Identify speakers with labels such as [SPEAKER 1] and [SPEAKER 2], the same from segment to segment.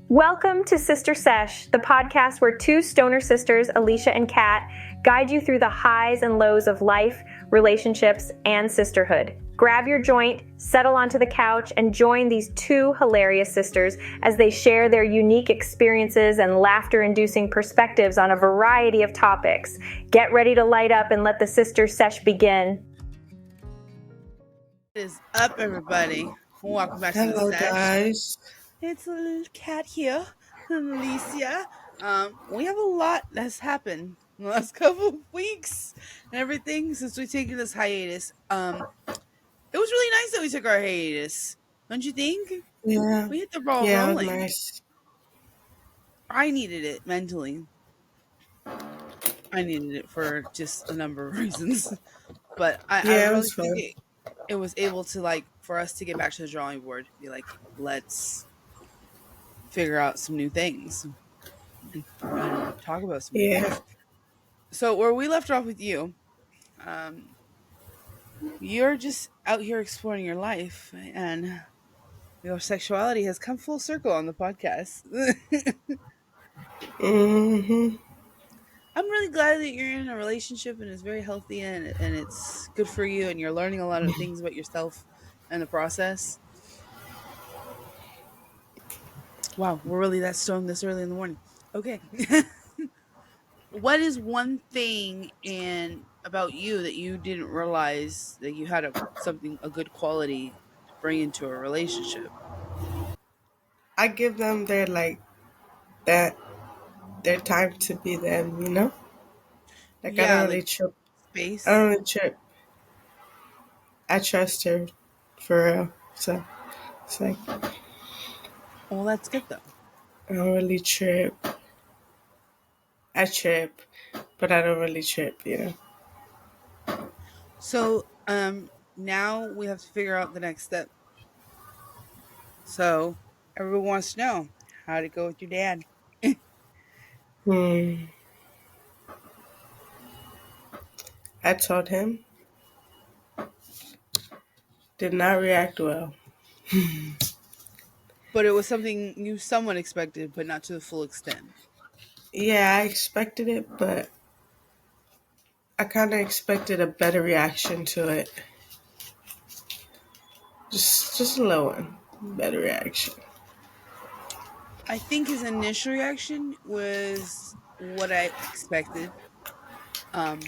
[SPEAKER 1] Welcome to Sister Sesh, the podcast where two stoner sisters, Alicia and Kat, guide you through the highs and lows of life, relationships, and sisterhood. Grab your joint, settle onto the couch, and join these two hilarious sisters as they share their unique experiences and laughter-inducing perspectives on a variety of topics. Get ready to light up and let the Sister Sesh begin.
[SPEAKER 2] What is up, everybody? Welcome back to
[SPEAKER 3] Hello,
[SPEAKER 2] the Sesh.
[SPEAKER 3] guys.
[SPEAKER 2] It's a little Cat here, and Alicia. We have a lot that's happened in the last couple of weeks and everything since we taken this hiatus. It was really nice that we took our hiatus, don't you think?
[SPEAKER 3] Yeah,
[SPEAKER 2] We hit the ball
[SPEAKER 3] it was
[SPEAKER 2] rolling.
[SPEAKER 3] nice.
[SPEAKER 2] I needed it mentally. I needed it for just a number of reasons, but I
[SPEAKER 3] It
[SPEAKER 2] really
[SPEAKER 3] was fun.
[SPEAKER 2] think it was able to for us to get back to the drawing board. Be like, let's figure out some new things and talk about some new things. So where we left off with you, you're just out here exploring your life, and your sexuality has come full circle on the podcast.
[SPEAKER 3] Mm-hmm.
[SPEAKER 2] I'm really glad that you're in a relationship and it's very healthy and it's good for you, and you're learning a lot of things about yourself in the process. Wow, we're really that stoned this early in the morning. Okay. What is one thing about you that you didn't realize that you had a good quality to bring into a relationship?
[SPEAKER 3] I give them their their time to be them, you know? Like I
[SPEAKER 2] Yeah,
[SPEAKER 3] don't
[SPEAKER 2] like
[SPEAKER 3] really trip. I
[SPEAKER 2] space.
[SPEAKER 3] don't really trip. I trust her for real. So it's like
[SPEAKER 2] Well, that's good though.
[SPEAKER 3] I don't really trip. I trip, but I don't really trip, you know.
[SPEAKER 2] So, now we have to figure out the next step. So, everyone wants to know how'd it go with your dad?
[SPEAKER 3] Hmm. I told him. Did not react well.
[SPEAKER 2] But it was something you somewhat expected, but not to the full extent.
[SPEAKER 3] Yeah, I expected it, but I kind of expected a better reaction to it. Just a low one. Better reaction.
[SPEAKER 2] I think his initial reaction was what I expected,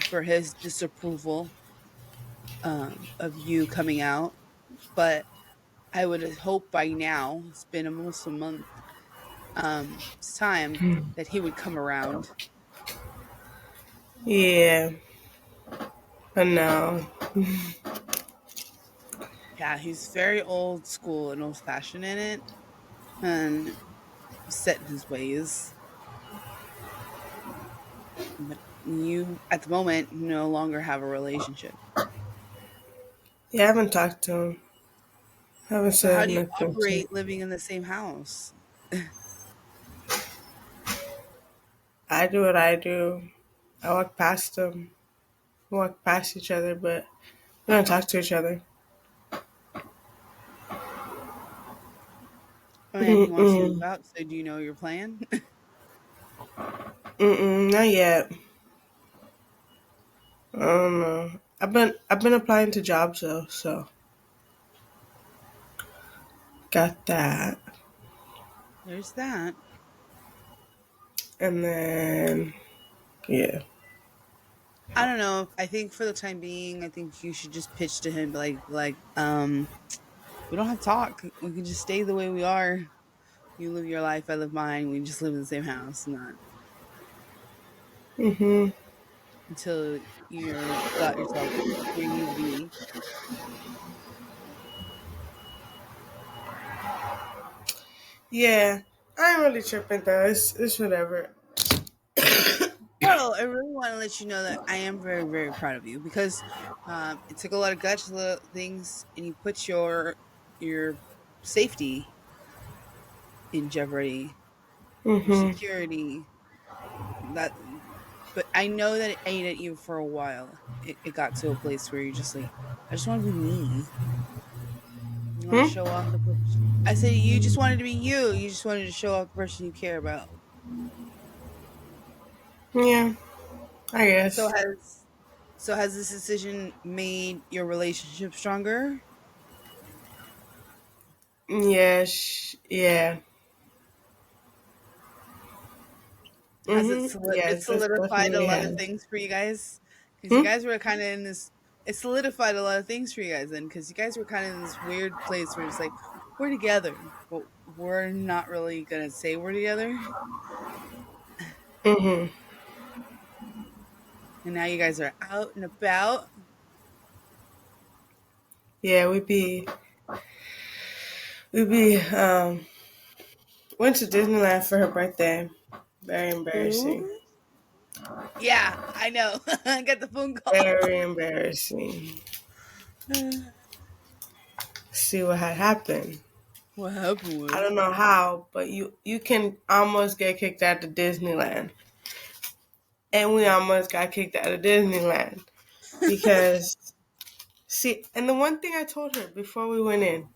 [SPEAKER 2] for his disapproval of you coming out. But I would hope by now, it's been almost a month, it's time that he would come around.
[SPEAKER 3] Yeah. But no.
[SPEAKER 2] Yeah, he's very old school and old fashioned in it, and set in his ways. But you, at the moment, no longer have a relationship.
[SPEAKER 3] Yeah, I haven't talked to him. I haven't
[SPEAKER 2] So how
[SPEAKER 3] said
[SPEAKER 2] do you
[SPEAKER 3] nothing to him.
[SPEAKER 2] operate living in the same house?
[SPEAKER 3] I do what I do. I walk past him. We walk past each other, but we don't talk to each other.
[SPEAKER 2] And he wants you to move
[SPEAKER 3] Mm-mm.
[SPEAKER 2] out, so do you know your plan?
[SPEAKER 3] Mm-mm. Not yet. I don't know. I've been applying to jobs though, so got that.
[SPEAKER 2] There's that.
[SPEAKER 3] And then yeah.
[SPEAKER 2] I don't know. I think for the time being, I think you should just pitch to him we don't have to talk. We can just stay the way we are. You live your life, I live mine. We just live in the same house, not
[SPEAKER 3] Mhm.
[SPEAKER 2] until you're got yourself where you need to be.
[SPEAKER 3] Yeah. I ain't really tripping though. It's whatever.
[SPEAKER 2] Well, I really want to let you know that I am very, very proud of you because it took a lot of guts, a lot of things, and you put your safety in jeopardy, your
[SPEAKER 3] Mhm.
[SPEAKER 2] security. That, but I know that it ate at you for a while. It got to a place where you're just like, I just want to be me. You want to show off the person. I said you just wanted to be you. You just wanted to show off the person you care about.
[SPEAKER 3] Yeah, I
[SPEAKER 2] So
[SPEAKER 3] guess.
[SPEAKER 2] has this decision made your relationship stronger?
[SPEAKER 3] Yes, yeah.
[SPEAKER 2] Has it
[SPEAKER 3] Yes, this
[SPEAKER 2] solidified a
[SPEAKER 3] definitely
[SPEAKER 2] lot of
[SPEAKER 3] has.
[SPEAKER 2] things for you guys? Because you
[SPEAKER 3] Hmm?
[SPEAKER 2] guys were kind of in this. It solidified a lot of things for you guys then, because you guys were kind of in this weird place where it's like we're together, but we're not really gonna say we're together.
[SPEAKER 3] Mm-hmm.
[SPEAKER 2] And now you guys are out and about.
[SPEAKER 3] Yeah, we went to Disneyland for her birthday. Very embarrassing.
[SPEAKER 2] Ooh. Yeah, I know. I got the phone call.
[SPEAKER 3] Very embarrassing. See what had happened.
[SPEAKER 2] What happened
[SPEAKER 3] I
[SPEAKER 2] was
[SPEAKER 3] don't know how, but you can almost get kicked out of Disneyland. And we almost got kicked out of Disneyland because see, and the one thing I told her before we went in,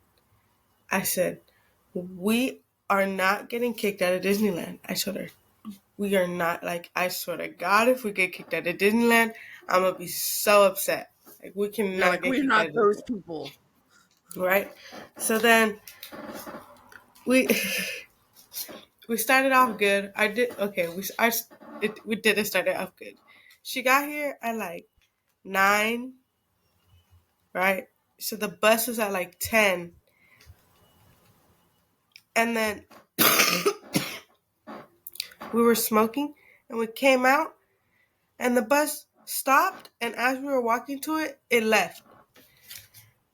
[SPEAKER 3] I said, we are not getting kicked out of Disneyland. I told her, we are not, like, I swear to God, if we get kicked out of Disneyland, I'm going to be so upset. Like, we
[SPEAKER 2] you're
[SPEAKER 3] cannot
[SPEAKER 2] like,
[SPEAKER 3] get
[SPEAKER 2] we're
[SPEAKER 3] kicked out
[SPEAKER 2] not
[SPEAKER 3] of
[SPEAKER 2] those
[SPEAKER 3] Disneyland.
[SPEAKER 2] people.
[SPEAKER 3] Right? So then we we started off good. I did, okay, we didn't start it off good. She got here at like 9, right? So the bus was at like 10. And then we were smoking and we came out and the bus stopped, and as we were walking to it, it left.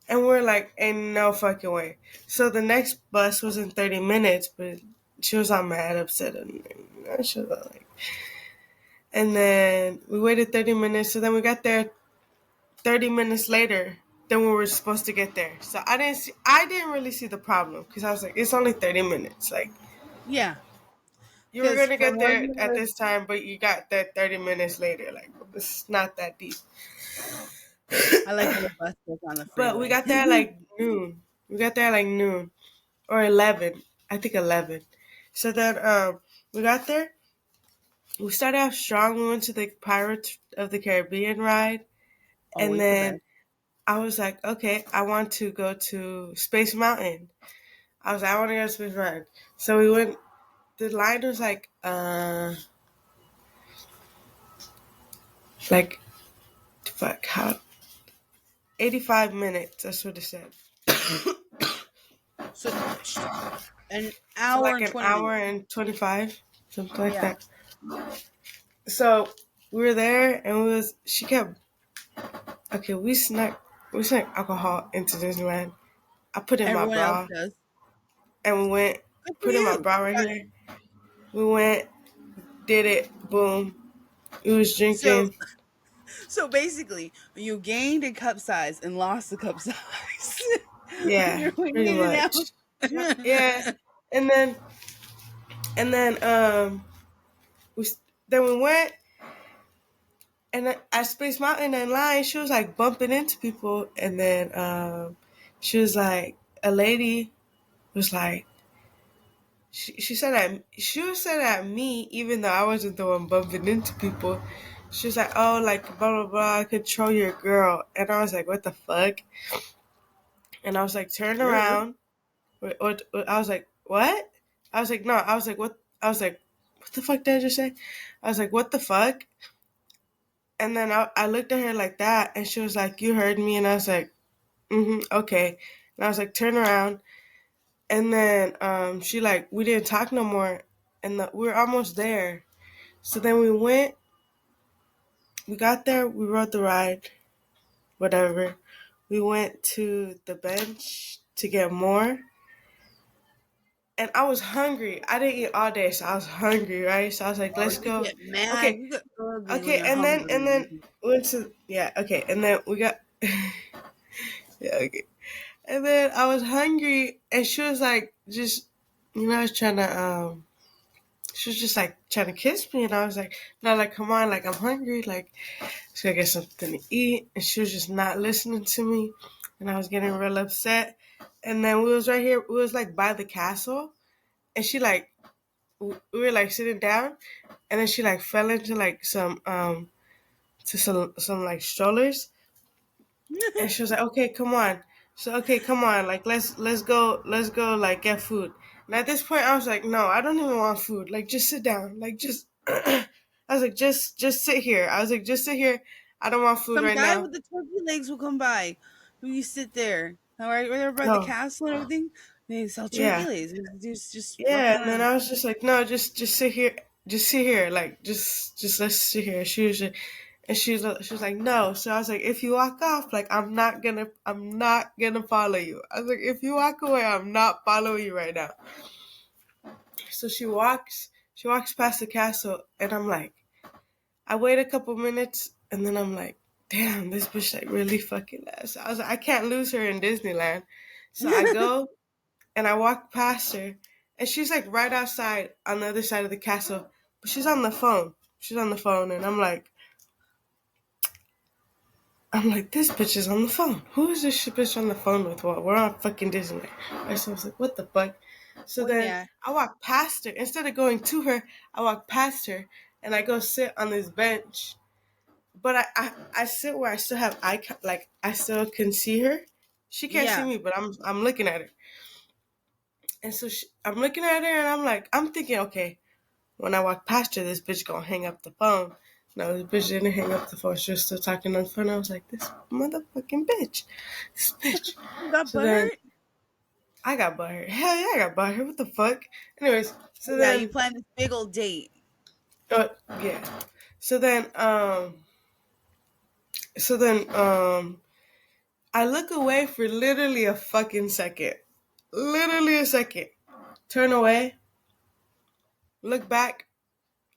[SPEAKER 3] And we are like, ain't no fucking way. So the next bus was in 30 minutes, but she was all mad, upset, and she was all like, and then we waited 30 minutes, so then we got there 30 minutes later than we were supposed to get there. So I didn't really see the problem because I was like, it's only 30 minutes. Like,
[SPEAKER 2] Yeah,
[SPEAKER 3] you were
[SPEAKER 2] because
[SPEAKER 3] gonna
[SPEAKER 2] from
[SPEAKER 3] get
[SPEAKER 2] where
[SPEAKER 3] there
[SPEAKER 2] you
[SPEAKER 3] at
[SPEAKER 2] live,
[SPEAKER 3] this time, but you got there 30 minutes later. Like, it's not that deep.
[SPEAKER 2] I like how the bus goes on the
[SPEAKER 3] But we
[SPEAKER 2] freeway.
[SPEAKER 3] got there at like noon. We got there at like noon or 11. I think 11. So then we got there. We started off strong. We went to the Pirates of the Caribbean ride. And
[SPEAKER 2] Always the
[SPEAKER 3] then
[SPEAKER 2] best.
[SPEAKER 3] I was like, okay, I want to go to Space Mountain. I was like, I want to go to Space Mountain. So we went. The line was like fuck, how 85 minutes. That's what it said.
[SPEAKER 2] So an
[SPEAKER 3] For
[SPEAKER 2] hour
[SPEAKER 3] like
[SPEAKER 2] and
[SPEAKER 3] an
[SPEAKER 2] 20
[SPEAKER 3] hour
[SPEAKER 2] minutes.
[SPEAKER 3] and 25, something like
[SPEAKER 2] Yeah.
[SPEAKER 3] that. So we were there, and she kept, okay, we snuck alcohol into Disneyland. I put in my
[SPEAKER 2] Everyone else
[SPEAKER 3] bra,
[SPEAKER 2] does.
[SPEAKER 3] and we went,
[SPEAKER 2] Good for
[SPEAKER 3] put in my
[SPEAKER 2] you.
[SPEAKER 3] bra right here. We went, did it, boom. We was
[SPEAKER 2] So
[SPEAKER 3] drinking.
[SPEAKER 2] so basically, you gained a cup size and lost a cup size on
[SPEAKER 3] Yeah,
[SPEAKER 2] your way
[SPEAKER 3] pretty
[SPEAKER 2] in and out.
[SPEAKER 3] much. Yeah, and then and then we then we went, and at Space Mountain in line, she was like bumping into people, and then she was like, a lady was like, she said at me, even though I wasn't the one bumping into people. She was like, oh, like blah blah blah, control your girl, and I was like, what the fuck? And I was like, turn
[SPEAKER 2] Sure.
[SPEAKER 3] around. I was like, what? I was like, no. I was like, what? I was like, what the fuck did I just say? I was like, what the fuck? And then I looked at her like that, and she was like, you heard me, and I was like, okay. And I was like, turn around. And then she like, we didn't talk no more, and we were almost there. So then we got there, we rode the ride, whatever. We went to the bench to get more. And I was hungry. I didn't eat all day, so I was hungry, right? So I was like,
[SPEAKER 2] Oh,
[SPEAKER 3] let's
[SPEAKER 2] you
[SPEAKER 3] go.
[SPEAKER 2] get mad.
[SPEAKER 3] Okay,
[SPEAKER 2] You get ugly when
[SPEAKER 3] okay,
[SPEAKER 2] you're
[SPEAKER 3] and then
[SPEAKER 2] hungry.
[SPEAKER 3] went to, yeah, okay, and then we got yeah, okay. And then I was hungry, and she was like, just, I was trying to she was just like trying to kiss me, and I was like, no, like, come on, like, I'm hungry, like, let's go get something to eat. And she was just not listening to me. and I was getting real upset. And then we was right here, we was like by the castle, and she like we were like sitting down, and then she like fell into like some like strollers, and she was like, "Okay, come on." So okay, come on, like let's go, like get food. And at this point, I was like, "No, I don't even want food. Like just sit down. Like just." I was like, just sit here. I was like, just sit here. I don't want food
[SPEAKER 2] Some
[SPEAKER 3] right
[SPEAKER 2] guy
[SPEAKER 3] now.
[SPEAKER 2] with the turkey legs will come by. When you sit there. All right, right there by the
[SPEAKER 3] No,
[SPEAKER 2] castle and everything. They sell turkey
[SPEAKER 3] yeah,
[SPEAKER 2] legs. Just walking
[SPEAKER 3] yeah. And then
[SPEAKER 2] around.
[SPEAKER 3] I was just like, no, just sit here. Just sit here. Like just let's sit here. And she was like, no. So I was like, if you walk off, like I'm not gonna follow you. I was like, if you walk away, I'm not following you right now. So she walks past the castle, and I'm like, I wait a couple minutes, and then I'm like, damn, this bitch like really fucking loud. So I was like, I can't lose her in Disneyland. So I go and I walk past her, and she's like right outside on the other side of the castle, but she's on the phone. She's on the phone, and I'm like, this bitch is on the phone. Who is this bitch on the phone with? Well, we're on fucking Disneyland. Right, so I was like, what the fuck? So
[SPEAKER 2] Oh
[SPEAKER 3] then
[SPEAKER 2] yeah.
[SPEAKER 3] I walk past her. Instead of going to her, I walk past her, and I go sit on this bench. But I sit where I still have like I still can see her. She can't see
[SPEAKER 2] Yeah.
[SPEAKER 3] me, but I'm looking at her. And so I'm looking at her, and I'm thinking, okay, when I walk past her, this bitch gonna hang up the phone. No, this bitch didn't hang up the phone. She was still talking on the phone. I was like, this motherfucking bitch. This bitch.
[SPEAKER 2] You got
[SPEAKER 3] So then
[SPEAKER 2] butthurt?
[SPEAKER 3] I got butthurt. Hell yeah, I got butthurt. What the fuck? Anyways, so
[SPEAKER 2] Yeah, you
[SPEAKER 3] then,
[SPEAKER 2] planned this big old date.
[SPEAKER 3] yeah. So then, so then, I look away for literally a fucking second. Literally a second. Turn away. Look back.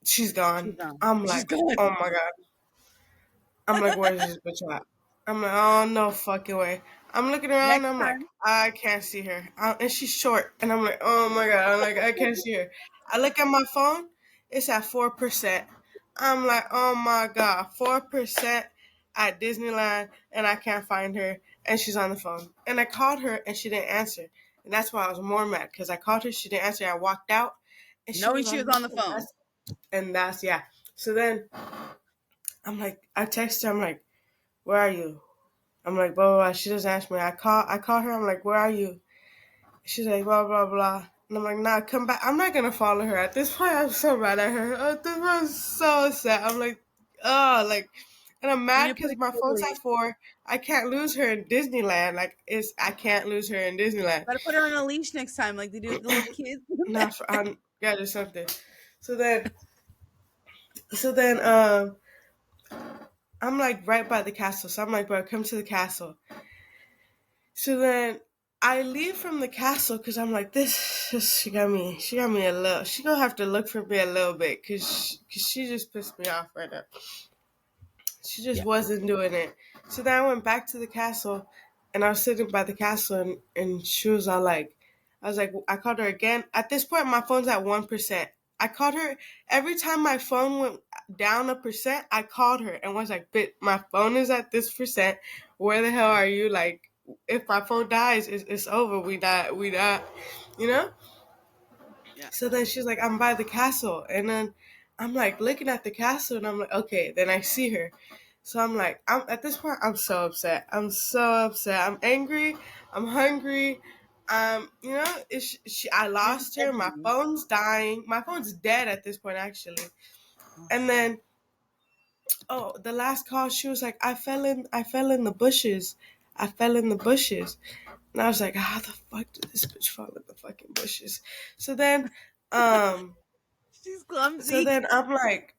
[SPEAKER 3] She's
[SPEAKER 2] She's
[SPEAKER 3] gone.
[SPEAKER 2] gone.
[SPEAKER 3] I'm
[SPEAKER 2] She's
[SPEAKER 3] like,
[SPEAKER 2] gone.
[SPEAKER 3] oh my god. I'm like, where's this bitch at? I'm like, oh no fucking way. I'm looking around.
[SPEAKER 2] Next
[SPEAKER 3] I'm like,
[SPEAKER 2] time.
[SPEAKER 3] I can't see her, and she's short. And I'm like, oh my god. I'm like, I can't see her. I look at my phone. It's at 4%. I'm like, oh my god, 4% at Disneyland, and I can't find her, and she's on the phone. And I called her, and she didn't answer, and that's why I was more mad because I called her, she didn't answer. I walked out, and she
[SPEAKER 2] Knowing
[SPEAKER 3] was
[SPEAKER 2] she
[SPEAKER 3] on
[SPEAKER 2] was
[SPEAKER 3] the
[SPEAKER 2] on the
[SPEAKER 3] phone.
[SPEAKER 2] phone.
[SPEAKER 3] That's yeah. So then I'm like, I text her. I'm like, where are you? I'm like, blah, blah, blah. She doesn't answer me. I call her. I'm like, where are you? She's like, blah, blah, blah. And I'm like, nah, come back. I'm not going to follow her. At this point, I'm so mad at her. At this point, I'm so sad. I'm like, oh, like, and I'm mad because my phone's
[SPEAKER 2] Inexplicably.
[SPEAKER 3] at 4. I can't lose her in Disneyland. Like, I can't lose her in Disneyland.
[SPEAKER 2] Gotta put her on a leash next time, like they do with the little kids.
[SPEAKER 3] Not for, yeah, just something. So then, so then, I'm like right by the castle. So I'm like, bro, come to the castle. So then I leave from the castle because I'm like, she got me a little, she gonna have to look for me a little bit cause she just pissed me off right now. She just
[SPEAKER 2] Yeah.
[SPEAKER 3] wasn't doing it. So then I went back to the castle, and I was sitting by the castle, and she was all like, I was like, I called her again. At this point, my phone's at 1%. I called her every time my phone went down 1%. I called her and was like, "Bitch, my phone is at this percent. Where the hell are you? Like, if my phone dies, it's over. We not, you know."
[SPEAKER 2] Yeah.
[SPEAKER 3] So then she's like, I'm by the castle. And then I'm like looking at the castle, and I'm like, okay. Then I see her. So I'm like, at this point, I'm so upset. I'm so upset. I'm angry. I'm hungry. I
[SPEAKER 2] You're just
[SPEAKER 3] lost her. My
[SPEAKER 2] everything.
[SPEAKER 3] phone's dying. My phone's dead at this point, actually.
[SPEAKER 2] Oh
[SPEAKER 3] And
[SPEAKER 2] shit.
[SPEAKER 3] then, oh, the last call, she was like, I fell in the bushes. I fell in the bushes. And I was like, how the fuck did this bitch fall in the fucking bushes? So then, um,
[SPEAKER 2] She's
[SPEAKER 3] so
[SPEAKER 2] clumsy.
[SPEAKER 3] then I'm like,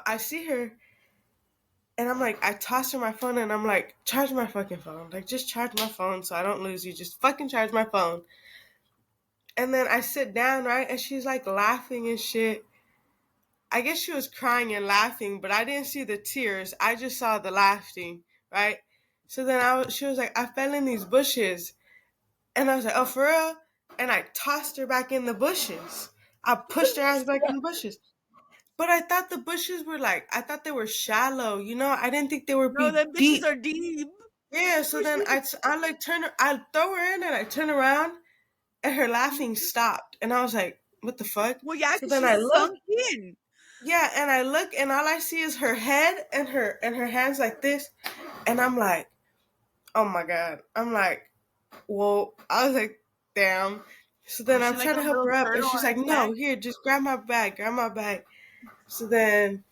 [SPEAKER 3] I see her, and I'm like, I toss her my phone, and I'm like, charge my fucking phone. Like, just charge my phone so I don't lose you. Just fucking charge my phone. And then I sit down, right? And she's like laughing and shit. I guess she was crying and laughing, but I didn't see the tears. I just saw the laughing, right? So then she was like, I fell in these bushes. And I was like, oh, for real? And I tossed her back in the bushes. I pushed her ass back in the bushes. But I thought the bushes were like, I thought they were shallow. You know, I didn't think they would
[SPEAKER 2] No,
[SPEAKER 3] be
[SPEAKER 2] them bitches
[SPEAKER 3] deep.
[SPEAKER 2] are deep.
[SPEAKER 3] Yeah, so then I like turn her, I throw her in and I turn around and her laughing stopped. And I was like, what the fuck?
[SPEAKER 2] Well, yeah,
[SPEAKER 3] So
[SPEAKER 2] because
[SPEAKER 3] then I
[SPEAKER 2] she's
[SPEAKER 3] look,
[SPEAKER 2] sunk in.
[SPEAKER 3] yeah, and I look and all I see is her head and her hands like this. And I'm like, oh my God. I'm like, well, I was like, damn. So then
[SPEAKER 2] Was she
[SPEAKER 3] I'm
[SPEAKER 2] like
[SPEAKER 3] trying
[SPEAKER 2] a
[SPEAKER 3] to help
[SPEAKER 2] little
[SPEAKER 3] her up and
[SPEAKER 2] turtle
[SPEAKER 3] she's
[SPEAKER 2] on
[SPEAKER 3] like,
[SPEAKER 2] its
[SPEAKER 3] no,
[SPEAKER 2] back?
[SPEAKER 3] here, just grab my bag, grab my bag. So then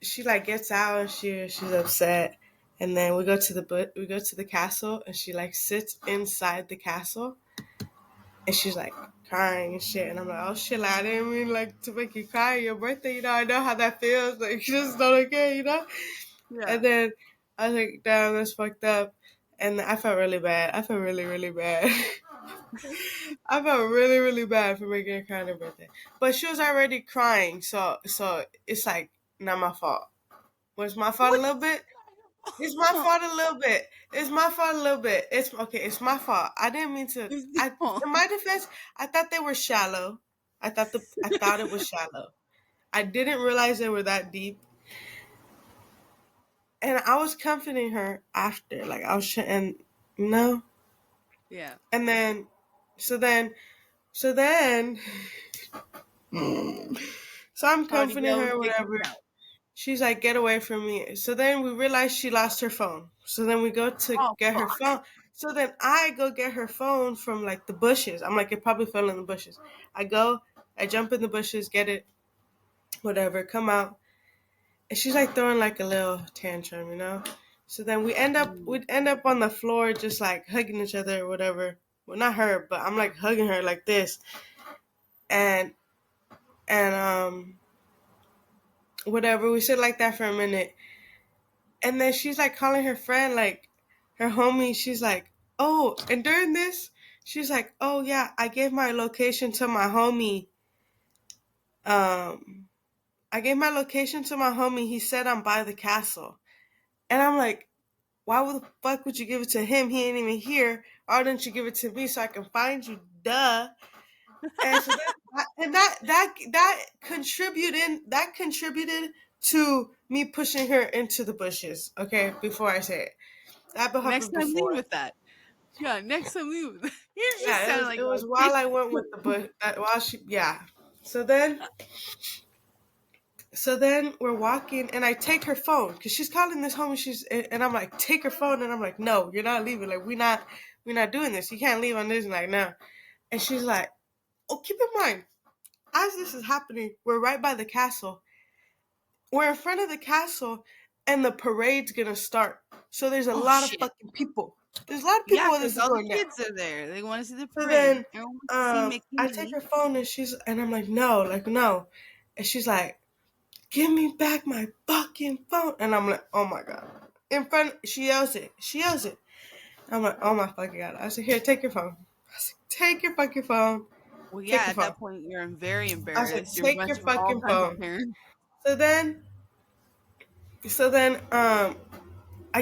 [SPEAKER 3] she like gets out and she's upset. And then we go to the castle and she like sits inside the castle and she's like crying and shit. And I'm like, oh shit, like, I didn't mean like to make you cry. Your birthday, I know how that feels. Like, you just not okay.
[SPEAKER 2] Yeah.
[SPEAKER 3] And then I was like, damn, that's fucked up. And I felt really bad. I felt really, really bad. I felt really, really bad for making her cry on her birthday. But she was already crying, so it's like not my fault. Was my fault a
[SPEAKER 2] What?
[SPEAKER 3] little bit? It's my fault a little bit. It's my fault a little bit. It's okay. It's my fault. I didn't mean to. In my defense, I thought they were shallow. I thought it was shallow. I didn't realize they were that deep. And I was comforting her after, like I was and no,
[SPEAKER 2] Yeah.
[SPEAKER 3] and then, so then, so then, so I'm
[SPEAKER 2] Party
[SPEAKER 3] comforting
[SPEAKER 2] girl
[SPEAKER 3] her,
[SPEAKER 2] taken
[SPEAKER 3] whatever.
[SPEAKER 2] out.
[SPEAKER 3] She's like, get away from me. So then we realize she lost her phone. So then we go to
[SPEAKER 2] Oh
[SPEAKER 3] get her
[SPEAKER 2] fuck.
[SPEAKER 3] phone. So then I go get her phone from like the bushes. I'm like, it probably fell in the bushes. I jump in the bushes, get it, whatever, come out. And she's like throwing like a little tantrum. So then we'd end up on the floor just like hugging each other or whatever. Well, not her, but I'm like hugging her like this. And, and, whatever, we sit like that for a minute. And then she's like calling her friend, like her homie. She's like, oh, and during this, she's like, oh yeah, I gave my location to my homie. Um, I gave my location to my homie. He said I'm by the castle. And I'm like, why the fuck would you give it to him? He ain't even here. Why didn't you give it to me so I can find you? Duh. And so that contributed to me pushing her into the bushes. Okay, before I say it, that
[SPEAKER 2] Next
[SPEAKER 3] happened
[SPEAKER 2] time, lead
[SPEAKER 3] before.
[SPEAKER 2] with that. Yeah, next time, lead with that. You just
[SPEAKER 3] Yeah,
[SPEAKER 2] sound like
[SPEAKER 3] it
[SPEAKER 2] a
[SPEAKER 3] was while I went with the bush. While she, yeah. So then, we're walking, and I take her phone because she's calling this homie. And I'm like, take her phone, and I'm like, no, you're not leaving. Like we're not doing this. You can't leave on this night now. And she's like, oh, keep in mind, as this is happening, we're right by the castle. We're in front of the castle, and the parade's gonna start. So there's a
[SPEAKER 2] Oh
[SPEAKER 3] lot of
[SPEAKER 2] shit.
[SPEAKER 3] fucking people. There's a lot of people
[SPEAKER 2] Yeah,
[SPEAKER 3] while
[SPEAKER 2] because
[SPEAKER 3] this is
[SPEAKER 2] all the
[SPEAKER 3] going down.
[SPEAKER 2] kids are there. They want to see the
[SPEAKER 3] So
[SPEAKER 2] parade.
[SPEAKER 3] then,
[SPEAKER 2] Everyone wants to see Mickey
[SPEAKER 3] I take
[SPEAKER 2] Minnie.
[SPEAKER 3] her phone and I'm like, no, and she's like, give me back my fucking phone, and I'm like, oh my god, in front, she yells it. I'm like, oh my fucking god. I said, here, take your phone. I said, take your fucking phone,
[SPEAKER 2] Well, yeah,
[SPEAKER 3] take your
[SPEAKER 2] at
[SPEAKER 3] phone.
[SPEAKER 2] that point, you're very
[SPEAKER 3] I said,
[SPEAKER 2] embarrassed. You're
[SPEAKER 3] take your
[SPEAKER 2] bunching all
[SPEAKER 3] fucking
[SPEAKER 2] kinds of
[SPEAKER 3] phone.
[SPEAKER 2] parents.
[SPEAKER 3] So then, I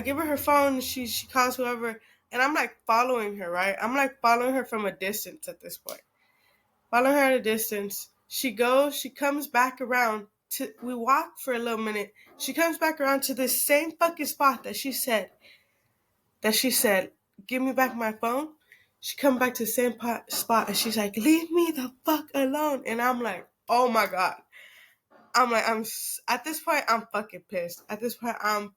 [SPEAKER 3] give her phone. She calls whoever, and I'm like following her, right? I'm like following her from a distance at this point. Following her at a distance. She comes back around we walk for a little minute. She comes back around to the same fucking spot that she said, give me back my phone. She come back to the same spot and she's like, leave me the fuck alone. And I'm like, oh my God. I'm like, at this point, I'm fucking pissed. At this point, I'm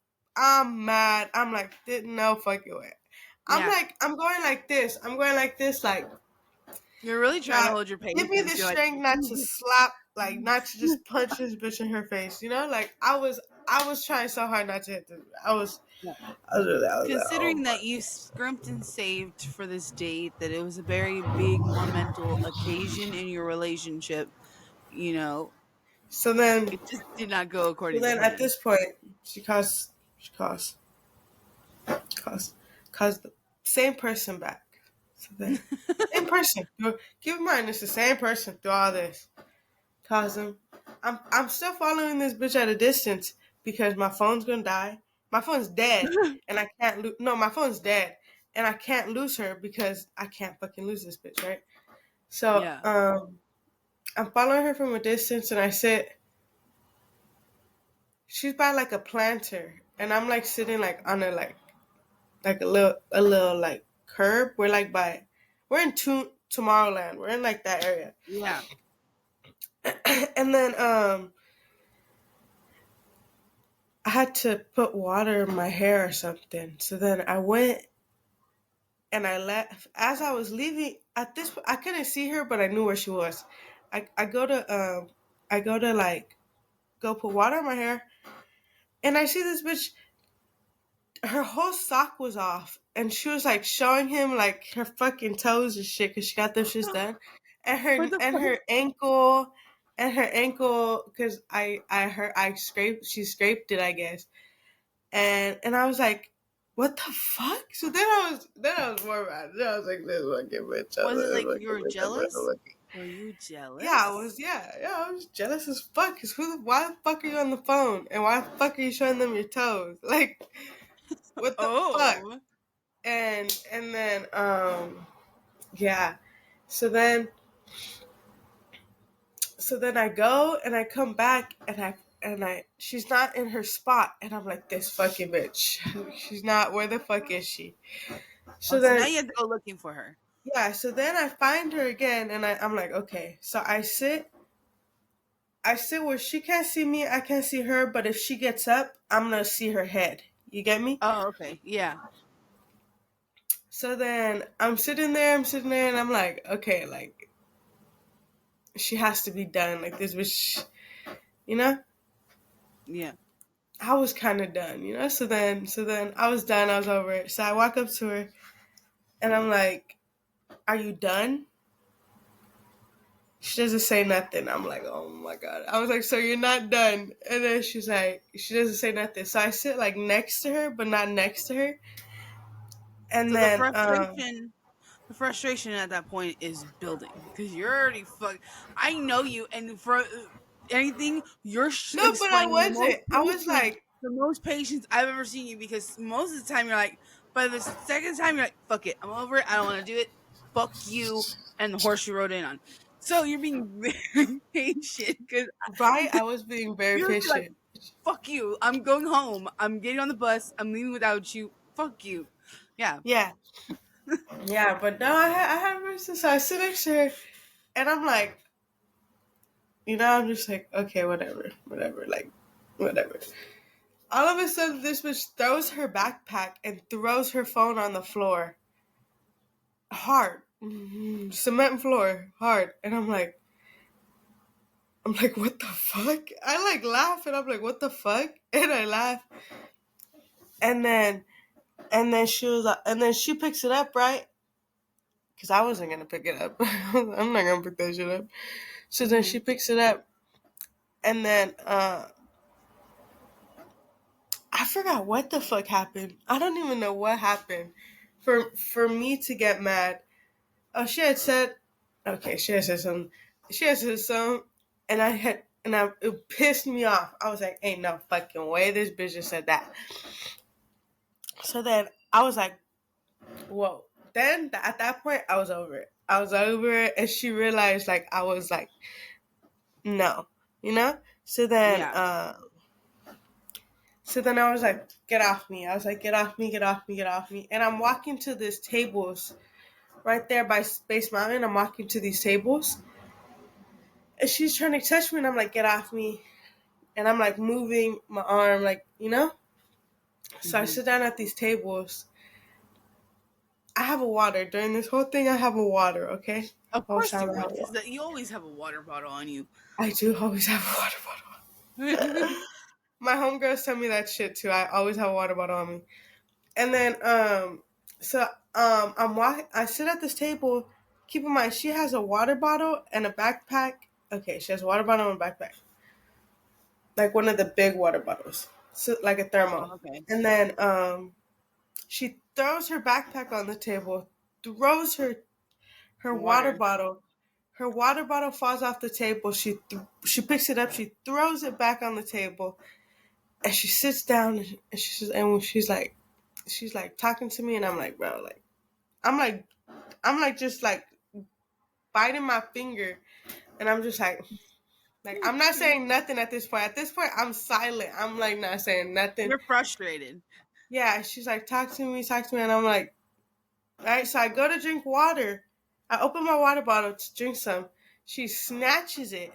[SPEAKER 3] mad. I'm like, no fucking way.
[SPEAKER 2] Yeah,
[SPEAKER 3] I'm going like this. Like,
[SPEAKER 2] you're really trying to
[SPEAKER 3] God,
[SPEAKER 2] hold your
[SPEAKER 3] give me
[SPEAKER 2] patience.
[SPEAKER 3] the
[SPEAKER 2] You're like,
[SPEAKER 3] strength not to slap, like, not to just punch this bitch in her face. Like, I was trying so hard not to hit this. I was like, oh
[SPEAKER 2] considering that
[SPEAKER 3] my.
[SPEAKER 2] you scrimped and saved for this date, that it was a very big monumental occasion in your relationship, you know,
[SPEAKER 3] So then,
[SPEAKER 2] it just did not go
[SPEAKER 3] so
[SPEAKER 2] according to
[SPEAKER 3] then at
[SPEAKER 2] plan.
[SPEAKER 3] this point, she calls the same person back. So then, same person. Keep in mind, it's the same person through all this. Calls him. I'm still following this bitch at a distance because my phone's gonna die. My phone's dead, and I can't lose. No, my phone's dead, and I can't lose her because I can't fucking lose this bitch, right? So,
[SPEAKER 2] Yeah.
[SPEAKER 3] I'm following her from a distance, and I sit. She's by like a planter, and I'm like sitting like on a like like a little like curb. We're in Tomorrowland. We're in like that area.
[SPEAKER 2] Yeah.
[SPEAKER 3] And then I had to put water in my hair or something. So then I went and I left. As I was leaving, I couldn't see her, but I knew where she was. I go to like go put water in my hair, and I see this bitch. Her whole sock was off, and she was like showing him like her fucking toes and shit because she got them shits done, and
[SPEAKER 2] What the fuck?
[SPEAKER 3] her ankle, because I heard she scraped it, I guess, and I was like, what the fuck? So then I was more mad. Then I was like, this fucking bitch.
[SPEAKER 2] Was it like
[SPEAKER 3] This
[SPEAKER 2] you were
[SPEAKER 3] fucking bitch.
[SPEAKER 2] jealous? Were you jealous?
[SPEAKER 3] Yeah, I was jealous as fuck. Cause why the fuck are you on the phone? And why the fuck are you showing them your toes? Like, what the fuck?
[SPEAKER 2] Oh.
[SPEAKER 3] And then yeah. So then I go and I come back and I she's not in her spot and I'm like, this fucking bitch. She's not. Where the fuck is she? So
[SPEAKER 2] So now
[SPEAKER 3] then
[SPEAKER 2] you have to go looking for her.
[SPEAKER 3] yeah, so then I find her again and I'm like, okay. So I sit where she can't see me, I can't see her, but if she gets up, I'm gonna see her head. You get me?
[SPEAKER 2] Oh, okay. Yeah.
[SPEAKER 3] So then I'm sitting there, and I'm like, okay, like she has to be done. Like this bitch, you know?
[SPEAKER 2] Yeah.
[SPEAKER 3] I was kind of done, you know? So then I was done, I was over it. So I walk up to her and I'm like, are you done? She doesn't say nothing. I'm like, oh my God. I was like, so you're not done. And then she's like, she doesn't say nothing. So I sit like next to her, but not next to her. And
[SPEAKER 2] So
[SPEAKER 3] then,
[SPEAKER 2] the frustration at that point is building because you're already fuck. I know you, and for anything, you're
[SPEAKER 3] no, but I
[SPEAKER 2] displaying
[SPEAKER 3] wasn't. I was like,
[SPEAKER 2] the most patience I've ever seen you. Because most of the time you're like, by the second time you're like, fuck it, I'm over it. I don't want to do it. Fuck you and the horse you rode in on. So you're being very patient because
[SPEAKER 3] right? I was being very
[SPEAKER 2] you're like,
[SPEAKER 3] patient.
[SPEAKER 2] fuck you. I'm going home. I'm getting on the bus. I'm leaving without you. Fuck you. Yeah.
[SPEAKER 3] Yeah. Yeah, but no, I had verses. So I sit next to her and I'm like, you know, I'm just like, okay, whatever, like, whatever. All of a sudden, this bitch throws her backpack and throws her phone on the floor. Hard. Cement floor. Hard. And I'm like, what the fuck? I like laugh and I'm like, what the fuck? And I laugh. And then, and then she picks it up, right? Because I wasn't going to pick it up. I'm not going to pick that shit up. So then she picks it up. And then, I forgot what the fuck happened. I don't even know what happened for me to get mad. Oh, she had said, okay, she had said something. She had said something, it pissed me off. I was like, ain't no fucking way this bitch just said that. So then I was like, whoa. Then at that point, I was over it. I was over it, and she realized like I was like, no, you know. So then,
[SPEAKER 2] Yeah.
[SPEAKER 3] So then I was like, get off me. I was like, get off me, get off me, get off me. And I'm walking to these tables right there by Space Mountain. I'm walking to these tables. And she's trying to touch me, and I'm like, get off me. And I'm like moving my arm, like, you know? So I sit down at these tables. I have a water. During this whole thing, I have a water, okay?
[SPEAKER 2] Of
[SPEAKER 3] Whole
[SPEAKER 2] course
[SPEAKER 3] time
[SPEAKER 2] you
[SPEAKER 3] I have
[SPEAKER 2] would,
[SPEAKER 3] a
[SPEAKER 2] because
[SPEAKER 3] water.
[SPEAKER 2] you always have a water bottle on you.
[SPEAKER 3] I do always have a water bottle. My homegirls tell me that shit too. I always have a water bottle on me. And then, I sit at this table. Keep in mind, she has a water bottle and a backpack. Okay, she has a water bottle and a backpack, like one of the big water bottles, so like a thermo.
[SPEAKER 2] Oh, okay.
[SPEAKER 3] And then, she throws her backpack on the table, throws her water
[SPEAKER 2] Water.
[SPEAKER 3] bottle. Her water bottle falls off the table. She picks it up. She throws it back on the table, and she sits down. And she's like talking to me, and I'm like, bro, like, I'm like just like biting my finger, and I'm just like I'm not saying nothing at this point. At this point, I'm silent. I'm like not saying nothing.
[SPEAKER 2] You're frustrated.
[SPEAKER 3] Yeah, she's like, talk to me, and I'm like, right. So I go to drink water. I open my water bottle to drink some. She snatches it,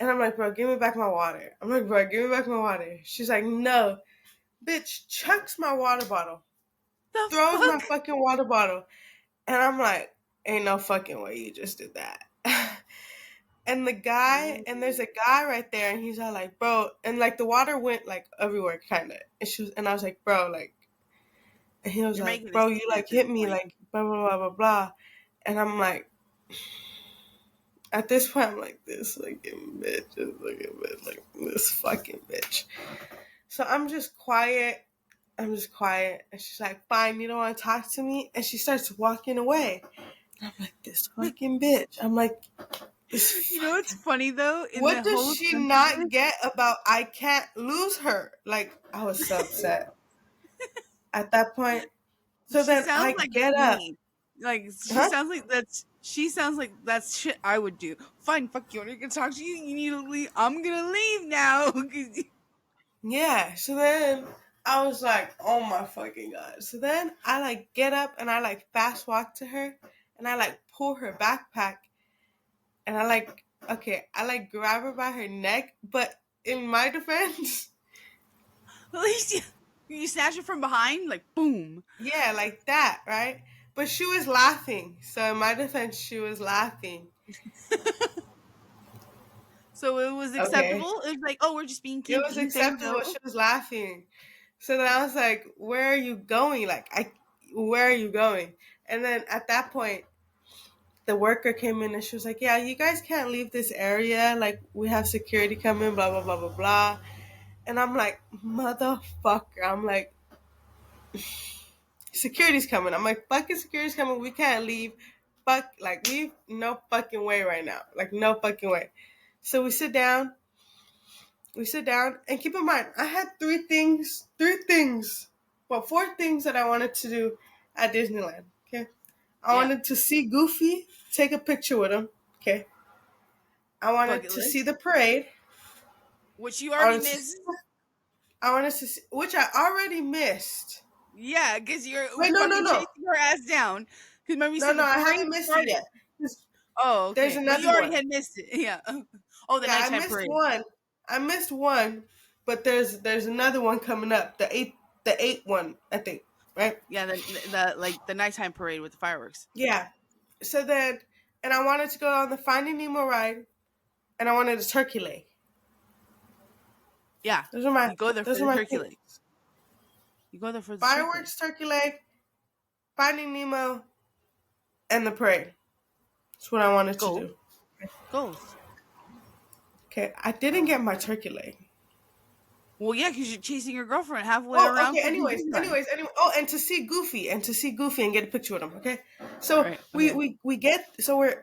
[SPEAKER 3] and I'm like, bro, give me back my water. I'm like, bro, give me back my water. She's like, no, bitch, chucks my water bottle,
[SPEAKER 2] The
[SPEAKER 3] throws my
[SPEAKER 2] fuck?
[SPEAKER 3] fucking water bottle, and I'm like, ain't no fucking way you just did that. And there's a guy right there, and he's all like, bro, and like the water went like everywhere, kind of. And I was like, bro, like, and he was
[SPEAKER 2] You're
[SPEAKER 3] like,
[SPEAKER 2] making a
[SPEAKER 3] bro, you
[SPEAKER 2] scene
[SPEAKER 3] like
[SPEAKER 2] at this
[SPEAKER 3] hit me,
[SPEAKER 2] point.
[SPEAKER 3] like, blah, blah, blah, blah, blah. And I'm like, at this point, I'm like, this fucking bitch is fucking bitch, like, this fucking bitch. So I'm just quiet. And she's like, fine, you don't want to talk to me? And she starts walking away. And I'm like, this fucking bitch. I'm like, this
[SPEAKER 2] You know what's funny though? In
[SPEAKER 3] what
[SPEAKER 2] the
[SPEAKER 3] does
[SPEAKER 2] whole
[SPEAKER 3] she
[SPEAKER 2] sense of
[SPEAKER 3] not
[SPEAKER 2] this,
[SPEAKER 3] get about I can't lose her? Like, I was so upset at that point. So
[SPEAKER 2] she
[SPEAKER 3] then
[SPEAKER 2] sounds
[SPEAKER 3] I
[SPEAKER 2] like
[SPEAKER 3] get up.
[SPEAKER 2] me. Like she
[SPEAKER 3] Huh?
[SPEAKER 2] sounds like that's she sounds like that's shit I would do. Fine, fuck you. I'm gonna talk to you. You need to leave. I'm gonna leave now. 'Cause
[SPEAKER 3] Yeah. So then I was like, oh my fucking God. So then I like get up and I like fast walk to her and I like pull her backpack and I like, okay, I like grab her by her neck. But in my defense,
[SPEAKER 2] at least you snatch it from behind, like boom.
[SPEAKER 3] yeah, like that, right? But she was laughing. So in my defense, she was laughing.
[SPEAKER 2] So it was
[SPEAKER 3] Okay.
[SPEAKER 2] acceptable. It was like, oh, we're just being
[SPEAKER 3] It was
[SPEAKER 2] kinky. There we
[SPEAKER 3] acceptable.
[SPEAKER 2] go.
[SPEAKER 3] She was laughing. So then I was like, where are you going? Where are you going? And then at that point, the worker came in and she was like, yeah, you guys can't leave this area. Like, we have security coming, blah, blah, blah, blah, blah. And I'm like, motherfucker. I'm like, security's coming. I'm like, fucking security's coming. We can't leave. Fuck, like, leave. No fucking way right now. Like, no fucking way. So we sit down. And keep in mind, I had well, four things that I wanted to do at Disneyland. Okay. I
[SPEAKER 2] Yeah,
[SPEAKER 3] wanted to see Goofy, take a picture with him. Okay. I wanted
[SPEAKER 2] bucket
[SPEAKER 3] to see
[SPEAKER 2] list,
[SPEAKER 3] the parade.
[SPEAKER 2] which you
[SPEAKER 3] I
[SPEAKER 2] already
[SPEAKER 3] wanted to,
[SPEAKER 2] missed.
[SPEAKER 3] I wanted to see, which I already missed.
[SPEAKER 2] Yeah, because you're
[SPEAKER 3] Wait, no, no,
[SPEAKER 2] fucking
[SPEAKER 3] no.
[SPEAKER 2] chasing her ass down. Because remember you
[SPEAKER 3] No,
[SPEAKER 2] said
[SPEAKER 3] no,
[SPEAKER 2] the
[SPEAKER 3] I
[SPEAKER 2] parade
[SPEAKER 3] haven't missed it
[SPEAKER 2] started.
[SPEAKER 3] yet. There's
[SPEAKER 2] Oh,
[SPEAKER 3] there's
[SPEAKER 2] okay. But you
[SPEAKER 3] another
[SPEAKER 2] already
[SPEAKER 3] one.
[SPEAKER 2] had missed it. Yeah. Oh, the
[SPEAKER 3] Yeah, I
[SPEAKER 2] nighttime
[SPEAKER 3] missed
[SPEAKER 2] parade.
[SPEAKER 3] one. But there's another one coming up. The eighth one, I think. Right?
[SPEAKER 2] Yeah, the like the nighttime parade with the fireworks.
[SPEAKER 3] Yeah. So then, and I wanted to go on the Finding Nemo ride, and I wanted a turkey leg.
[SPEAKER 2] Yeah,
[SPEAKER 3] Those are my
[SPEAKER 2] you go there for
[SPEAKER 3] those are
[SPEAKER 2] the
[SPEAKER 3] my
[SPEAKER 2] turkey leg.
[SPEAKER 3] things.
[SPEAKER 2] You go there for the turkey leg.
[SPEAKER 3] Fireworks, turkey leg, Finding Nemo, and the parade. That's what I wanted to
[SPEAKER 2] Go,
[SPEAKER 3] do.
[SPEAKER 2] goes.
[SPEAKER 3] Okay, I didn't get my turkey leg.
[SPEAKER 2] Well, yeah, because you're chasing your girlfriend halfway
[SPEAKER 3] Oh,
[SPEAKER 2] around
[SPEAKER 3] okay.
[SPEAKER 2] fucking
[SPEAKER 3] Anyways,
[SPEAKER 2] Disneyland.
[SPEAKER 3] anyways, anyway. Oh, and to see Goofy, and get a picture with him. Okay,
[SPEAKER 2] All
[SPEAKER 3] so
[SPEAKER 2] right.
[SPEAKER 3] we
[SPEAKER 2] Okay.
[SPEAKER 3] we we get so we're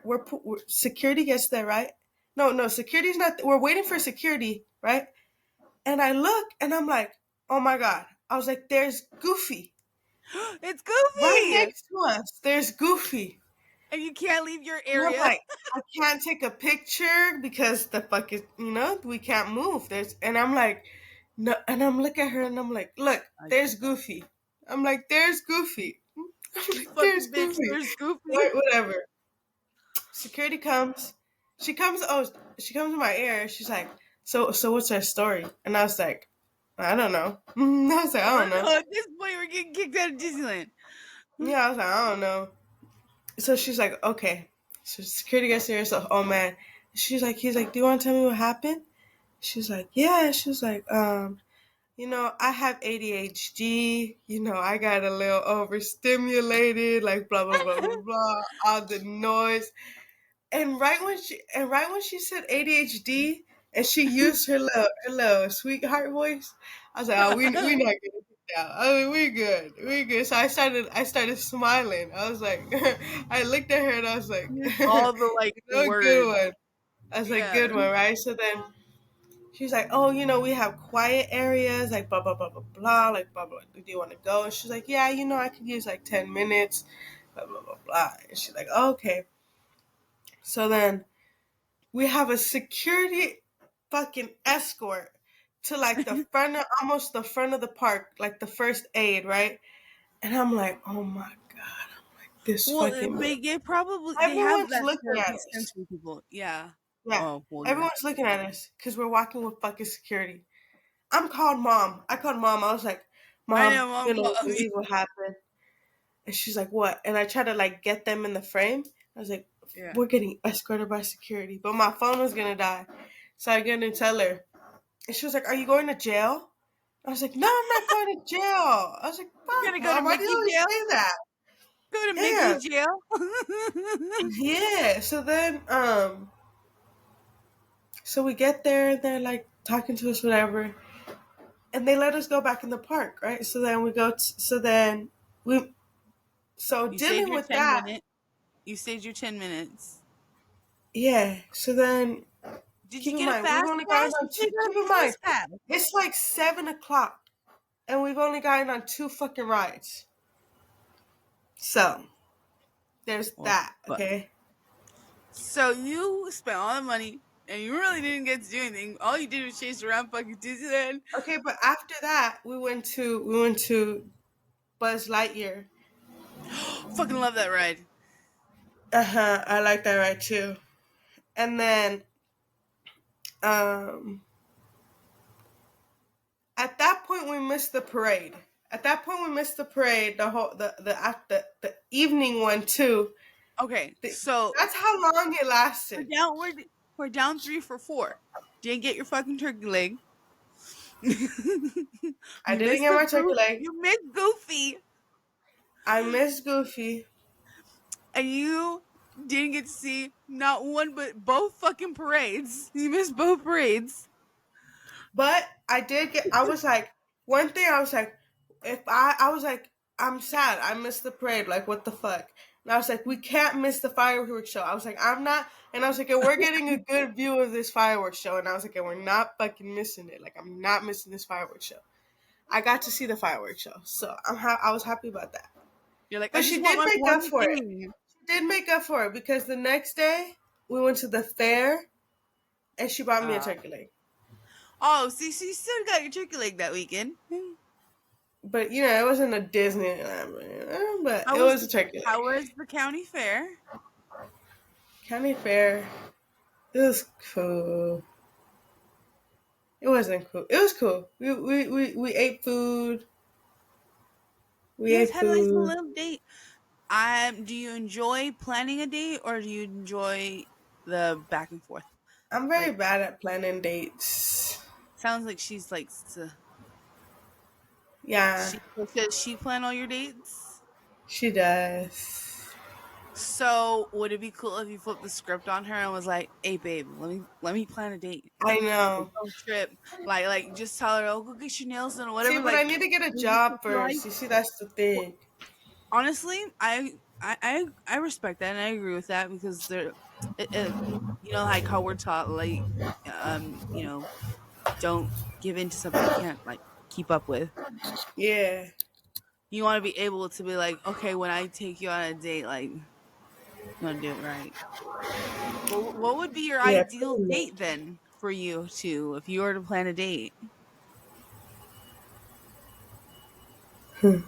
[SPEAKER 3] security gets there, right? No, security's not. We're waiting for security, right? And I look, and I'm like, oh my God! I was like, there's Goofy
[SPEAKER 2] It's
[SPEAKER 3] right
[SPEAKER 2] Goofy,
[SPEAKER 3] next to us. There's Goofy.
[SPEAKER 2] and you can't leave your
[SPEAKER 3] And I'm
[SPEAKER 2] area.
[SPEAKER 3] like, I can't take a picture because the fuck is, we can't move. And I'm like, no, and I'm looking at her and I'm like, look, there's Goofy. I'm like, there's Goofy. I'm
[SPEAKER 2] You
[SPEAKER 3] like, there's
[SPEAKER 2] fucking bitch.
[SPEAKER 3] Goofy.
[SPEAKER 2] There's Goofy.
[SPEAKER 3] Right, whatever. Security comes. She comes in my ear. She's like, so what's her story? And I was like, I don't know. I was like, I don't
[SPEAKER 2] Oh
[SPEAKER 3] know.
[SPEAKER 2] no! At this point, we're getting kicked out of Disneyland.
[SPEAKER 3] Yeah, I was like, I don't know. So she's like, okay. So security gets here. So, oh man. He's like, do you want to tell me what happened? She's like, yeah. She's like, I have ADHD. I got a little overstimulated, like blah blah blah blah blah, all the noise. And right when she said ADHD, and she used her little sweetheart voice, I was like, oh, we not gonna get out. I mean, we good. So I started smiling. I was like, I looked at her and I was like,
[SPEAKER 2] All the like
[SPEAKER 3] good
[SPEAKER 2] words.
[SPEAKER 3] one. I was like,
[SPEAKER 2] Yeah.
[SPEAKER 3] good one, right? So then she's like, oh, we have quiet areas, like blah blah blah blah blah, like blah blah. Do you want to go? And she's like, yeah, I could use like 10 minutes, blah blah blah blah. And she's like, okay. So then we have a security fucking escort to like the front of, almost the front of the park, like the first aid, right? And I'm like, oh my god, this
[SPEAKER 2] Well,
[SPEAKER 3] fucking.
[SPEAKER 2] they have
[SPEAKER 3] Everyone's
[SPEAKER 2] that
[SPEAKER 3] looking
[SPEAKER 2] for
[SPEAKER 3] at
[SPEAKER 2] these
[SPEAKER 3] us.
[SPEAKER 2] sensory people. Yeah.
[SPEAKER 3] Yeah,
[SPEAKER 2] Oh, well, yeah.
[SPEAKER 3] everyone's looking at us because we're walking with fucking security. I called mom. I was like,
[SPEAKER 2] I
[SPEAKER 3] Mom,
[SPEAKER 2] know, Mom
[SPEAKER 3] you know,
[SPEAKER 2] calls me.
[SPEAKER 3] believe what happened. And she's like, what? And I tried to like get them in the frame. I was like,
[SPEAKER 2] Yeah.
[SPEAKER 3] we're getting escorted by security. But my phone was gonna die. So I couldn't tell her. And she was like, are you going to jail? I was like, no, I'm not going to jail. I was like,
[SPEAKER 2] You're
[SPEAKER 3] fuck,
[SPEAKER 2] gonna go to
[SPEAKER 3] Mom, why do you
[SPEAKER 2] Mickey
[SPEAKER 3] always
[SPEAKER 2] jail?
[SPEAKER 3] say that?
[SPEAKER 2] Go to
[SPEAKER 3] Yeah.
[SPEAKER 2] Mickey jail?
[SPEAKER 3] Yeah. So we get there and they're like talking to us, whatever. And they let us go back in the park, right? So then we go, so
[SPEAKER 2] You stayed
[SPEAKER 3] dealing
[SPEAKER 2] your
[SPEAKER 3] with
[SPEAKER 2] 10
[SPEAKER 3] that,
[SPEAKER 2] minutes. You stayed your 10 minutes.
[SPEAKER 3] yeah. So then,
[SPEAKER 2] Did
[SPEAKER 3] keep
[SPEAKER 2] you
[SPEAKER 3] in
[SPEAKER 2] get a
[SPEAKER 3] mind, we've
[SPEAKER 2] fast
[SPEAKER 3] only gotten
[SPEAKER 2] pass?
[SPEAKER 3] on
[SPEAKER 2] You
[SPEAKER 3] two,
[SPEAKER 2] should have
[SPEAKER 3] keep in
[SPEAKER 2] got a
[SPEAKER 3] mind,
[SPEAKER 2] fast pass.
[SPEAKER 3] it's like 7 o'clock and we've only gotten on 2 fucking rides. So, there's
[SPEAKER 2] Well,
[SPEAKER 3] that,
[SPEAKER 2] but
[SPEAKER 3] okay?
[SPEAKER 2] so you spent all the money and you really didn't get to do anything. All you did was chase around fucking Disneyland.
[SPEAKER 3] Okay, but after that, we went to Buzz Lightyear.
[SPEAKER 2] Fucking love that ride.
[SPEAKER 3] Uh-huh, I like that ride too. And then, um, at that point we missed the parade. At that point we missed the parade, the evening one too.
[SPEAKER 2] Okay, so
[SPEAKER 3] That's how long it
[SPEAKER 2] we're
[SPEAKER 3] lasted.
[SPEAKER 2] down. We're down 3 for 4. Didn't get your fucking turkey leg.
[SPEAKER 3] I didn't get my turkey leg.
[SPEAKER 2] You missed Goofy,
[SPEAKER 3] I missed Goofy.
[SPEAKER 2] and you didn't get to see not one but both fucking parades. You missed both parades.
[SPEAKER 3] But I was like, one thing I was like, I was like, I'm sad. I missed the parade. Like, what the fuck? And I was like, we can't miss the fireworks show. I was like, I'm not. And I was like, and we're getting a good view of this fireworks show. And I was like, and we're not fucking missing it. Like, I'm not missing this fireworks show. I got to see the fireworks show. So I was happy about that.
[SPEAKER 2] You're like, I
[SPEAKER 3] But
[SPEAKER 2] just
[SPEAKER 3] she
[SPEAKER 2] want
[SPEAKER 3] did
[SPEAKER 2] my
[SPEAKER 3] make up
[SPEAKER 2] one
[SPEAKER 3] for it.
[SPEAKER 2] thing.
[SPEAKER 3] She did make up for it because the next day we went to the fair and she bought me a turkey leg.
[SPEAKER 2] Oh, see, so you still got your turkey leg that weekend.
[SPEAKER 3] But you know, it wasn't a Disneyland, but it was a turkey
[SPEAKER 2] How
[SPEAKER 3] leg.
[SPEAKER 2] was the county fair?
[SPEAKER 3] County fair. It was cool. It wasn't cool. It was cool. We ate food. We
[SPEAKER 2] You guys
[SPEAKER 3] ate
[SPEAKER 2] had a nice
[SPEAKER 3] food.
[SPEAKER 2] little date. Do you enjoy planning a date or do you enjoy the back and forth?
[SPEAKER 3] I'm very
[SPEAKER 2] Like,
[SPEAKER 3] bad at planning dates.
[SPEAKER 2] sounds like she's like,
[SPEAKER 3] Yeah,
[SPEAKER 2] does she plan all your dates?
[SPEAKER 3] she does.
[SPEAKER 2] So would it be cool if you flipped the script on her and was like, "Hey, babe, let me plan a date,
[SPEAKER 3] I
[SPEAKER 2] like
[SPEAKER 3] know.
[SPEAKER 2] on trip, like just tell her, oh, go get your nails done, or
[SPEAKER 3] See,
[SPEAKER 2] whatever."
[SPEAKER 3] but I
[SPEAKER 2] Like,
[SPEAKER 3] need to get a job first. You see, that's the thing.
[SPEAKER 2] honestly, I respect that and I agree with that because you know, like how we're taught, like, you know, don't give in to something you can't like keep up with.
[SPEAKER 3] Yeah.
[SPEAKER 2] You want to be able to be like, okay, when I take you on a date, like, I'm gonna do it right. What would be your
[SPEAKER 3] Yeah,
[SPEAKER 2] ideal
[SPEAKER 3] pretty
[SPEAKER 2] date then for you two if you were to plan a date?
[SPEAKER 3] much.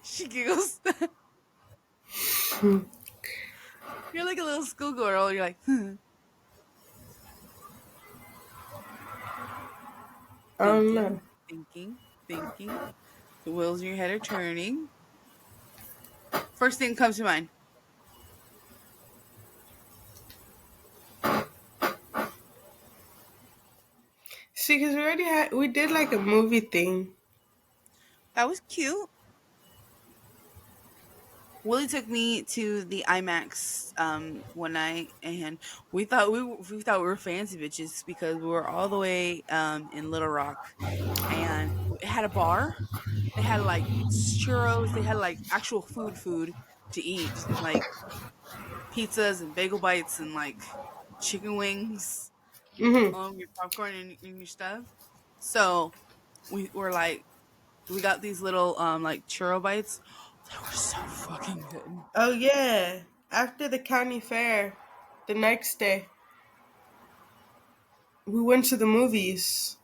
[SPEAKER 2] She giggles. You're like a little schoolgirl. You're like,
[SPEAKER 3] I don't
[SPEAKER 2] thinking,
[SPEAKER 3] know.
[SPEAKER 2] thinking. The wheels in your head are turning. First thing comes to mind.
[SPEAKER 3] See, because we did like a movie thing.
[SPEAKER 2] That was cute. Willie took me to the IMAX one night, and we thought we were fancy bitches because we were all the way in Little Rock, and it had a bar. They had like churros. They had like actual food to eat, like pizzas and bagel bites and like chicken wings,
[SPEAKER 3] Mm-hmm.
[SPEAKER 2] your popcorn and your stuff. So we were like, we got these little like churro bites. They were so fucking good.
[SPEAKER 3] Oh yeah. After the county fair, the next day, we went to the movies.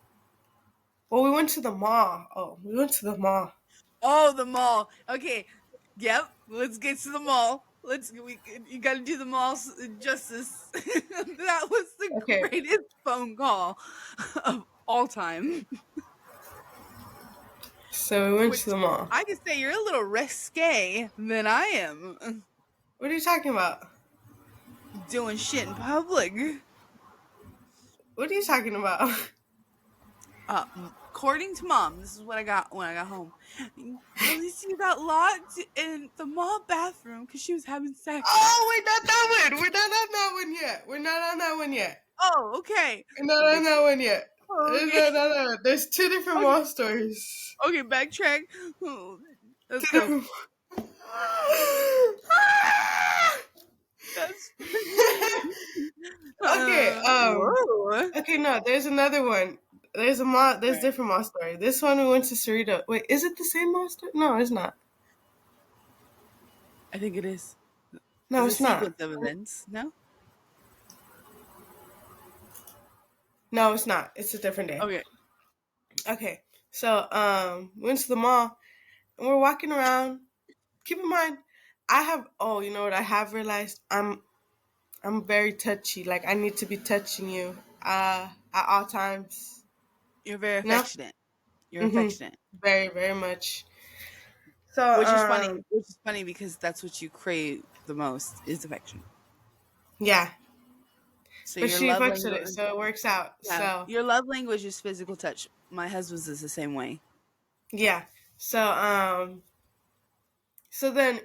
[SPEAKER 3] Well, we went to the mall. Oh, we went to the mall.
[SPEAKER 2] Oh, the mall. Okay. Yep. Let's get to the mall. You got to do the mall justice. That was the
[SPEAKER 3] Okay.
[SPEAKER 2] greatest phone call of all time.
[SPEAKER 3] So we went
[SPEAKER 2] Which
[SPEAKER 3] to the mall.
[SPEAKER 2] I could say you're a little risque than I am
[SPEAKER 3] What are you talking about?
[SPEAKER 2] doing shit in public.
[SPEAKER 3] What are you talking about?
[SPEAKER 2] According to mom, this is what I got when I got home. Alicia got locked in the mall bathroom because she was having sex.
[SPEAKER 3] Oh, we're not that one. We're not on that one yet. We're not on that one yet.
[SPEAKER 2] Oh, okay.
[SPEAKER 3] We're not on that one yet.
[SPEAKER 2] Okay.
[SPEAKER 3] No. There's two different
[SPEAKER 2] Okay.
[SPEAKER 3] mall stories.
[SPEAKER 2] Okay, backtrack. Let's
[SPEAKER 3] Two
[SPEAKER 2] go.
[SPEAKER 3] different.
[SPEAKER 2] That's
[SPEAKER 3] Okay.
[SPEAKER 2] whoa.
[SPEAKER 3] Okay. No, there's another one. There's a mall. There's
[SPEAKER 2] Right.
[SPEAKER 3] different mall story. This one we went to Cerrito. Wait, is it the same mall story? No, it's not.
[SPEAKER 2] I think it is.
[SPEAKER 3] No,
[SPEAKER 2] It's a
[SPEAKER 3] it's not.
[SPEAKER 2] sequence of events. No.
[SPEAKER 3] No, it's not. It's a different day.
[SPEAKER 2] Okay.
[SPEAKER 3] Okay. So we went to the mall and we're walking around. Keep in mind, you know what I have realized? I'm very touchy. Like I need to be touching you at all times.
[SPEAKER 2] You're very
[SPEAKER 3] No?
[SPEAKER 2] affectionate. You're
[SPEAKER 3] Mm-hmm.
[SPEAKER 2] affectionate.
[SPEAKER 3] Very, very much. So
[SPEAKER 2] Which is funny. Which is funny because that's what you crave the most is affection.
[SPEAKER 3] Yeah.
[SPEAKER 2] So
[SPEAKER 3] But
[SPEAKER 2] your
[SPEAKER 3] she
[SPEAKER 2] love
[SPEAKER 3] fucks with
[SPEAKER 2] language,
[SPEAKER 3] it, so it works out.
[SPEAKER 2] yeah,
[SPEAKER 3] So
[SPEAKER 2] your love language is physical touch. My husband's is the same way.
[SPEAKER 3] yeah. So then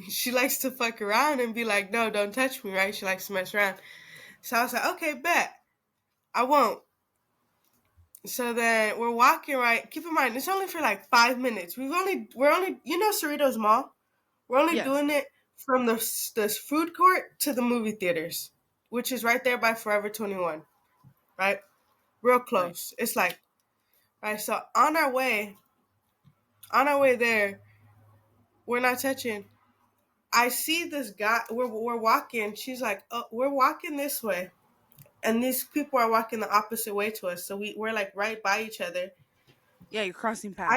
[SPEAKER 3] she likes to fuck around and be like, no, don't touch me, right? She likes to mess around. So I was like, okay, bet. I won't. So then we're walking, right? Keep in mind, it's only for like 5 minutes. We're only, you know, Cerritos Mall. We're only
[SPEAKER 2] Yes.
[SPEAKER 3] doing it from the food court to the movie theaters, which is right there by Forever 21, right? Real close. Right. It's like, right. So on our way there, we're not touching. I see this guy. We're walking. She's like, oh, we're walking this way, and these people are walking the opposite way to us. So we're like right by each other.
[SPEAKER 2] Yeah, you're crossing paths.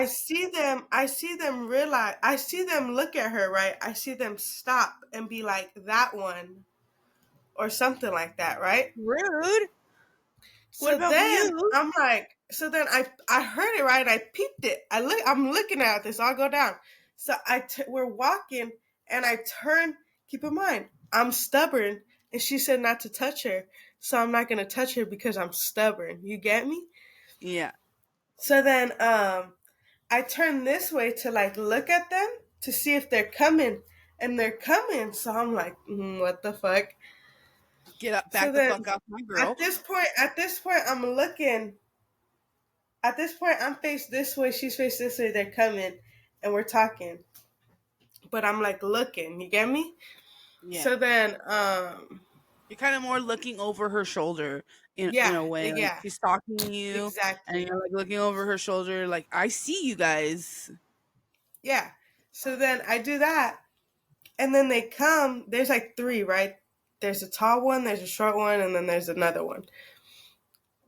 [SPEAKER 3] I see them realize. I see them look at her. Right. I see them stop and be like, that one, or something like that. Right.
[SPEAKER 2] Rude.
[SPEAKER 3] So
[SPEAKER 2] What about
[SPEAKER 3] then
[SPEAKER 2] you?
[SPEAKER 3] I'm like, so then I heard it, right? I peeped it. I'm looking at this. I'll go down. So we're walking, and I turn. Keep in mind, I'm stubborn, and she said not to touch her, so I'm not gonna touch her because I'm stubborn. You get me?
[SPEAKER 2] Yeah.
[SPEAKER 3] So then I turn this way to like look at them to see if they're coming, and they're coming. So I'm like, what the fuck?
[SPEAKER 2] Get up, back the fuck off my girl.
[SPEAKER 3] At this point, I'm looking. At this point, I'm faced this way, she's faced this way, they're coming, and we're talking. But I'm like looking, you get me? Yeah. So then,
[SPEAKER 2] you're kind of more looking over her shoulder in a way. Like
[SPEAKER 3] yeah.
[SPEAKER 2] she's stalking you.
[SPEAKER 3] Exactly.
[SPEAKER 2] And you're like looking over her shoulder, like, I see you guys.
[SPEAKER 3] Yeah. So then I do that, and then they come, there's like 3, right? There's a tall one, there's a short one, and then there's another one.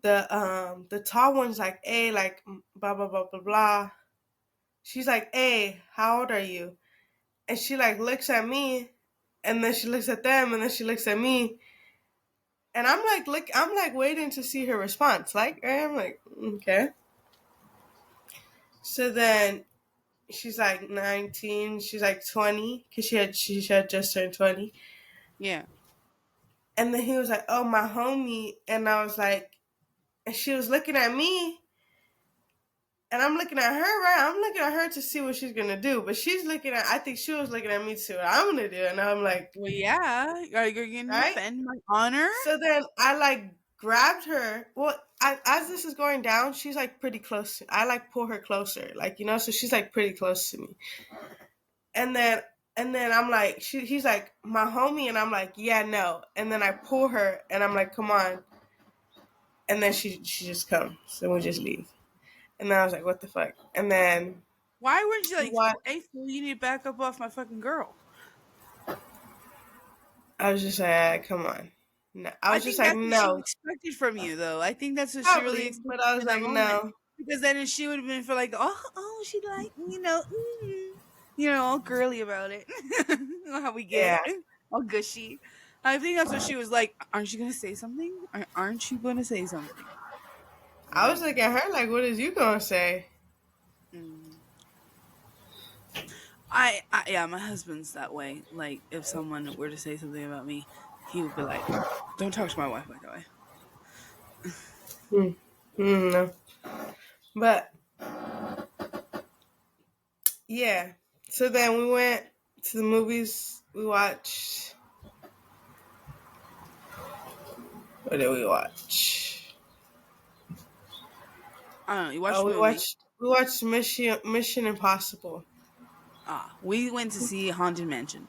[SPEAKER 3] The tall one's like, hey, like, blah, blah, blah, blah, blah. She's like, hey, how old are you? And she like looks at me, and then she looks at them, and then she looks at me. And I'm like waiting to see her response. Like, I'm like, okay. So then she's like 19, she's like 20, because she had just turned 20.
[SPEAKER 2] Yeah.
[SPEAKER 3] And then he was like, oh, my homie. And I was like, and she was looking at me, and I'm looking at her, right? I'm looking at her to see what she's going to do. But I think she was looking at me to see what I'm going to do. And I'm like,
[SPEAKER 2] well, yeah. Are you going to defend my honor?
[SPEAKER 3] So then I like grabbed her. Well, as this is going down, she's like pretty close. I like pull her closer, like, you know, so she's like pretty close to me. And then I'm like, he's like, my homie. And I'm like, yeah, no. And then I pull her, and I'm like, come on. And then she just comes. So we just leave. And then I was like, what the fuck? And then.
[SPEAKER 2] Why weren't you like, hey, fool, you need to back up off my fucking girl?
[SPEAKER 3] I was just like, come on. No. I was just like, no.
[SPEAKER 2] What she expected from you, though. I think that's what
[SPEAKER 3] Probably,
[SPEAKER 2] she really expected.
[SPEAKER 3] but I was like, no.
[SPEAKER 2] Because then she would have been for like, she like, all girly about it. How we
[SPEAKER 3] Yeah.
[SPEAKER 2] get all gushy. I think that's what she was like. Aren't you gonna say something? Aren't you gonna say something?
[SPEAKER 3] I was looking at her like, what is you gonna say?
[SPEAKER 2] Mm. Yeah, my husband's that way. Like, if someone were to say something about me, he would be like, "Don't talk to my wife like that way."
[SPEAKER 3] No. But yeah. So then we went to the movies. We watched. What did we watch?
[SPEAKER 2] I don't know. You watched
[SPEAKER 3] Oh,
[SPEAKER 2] the movie.
[SPEAKER 3] we watched Mission Impossible.
[SPEAKER 2] We went to see Haunted Mansion.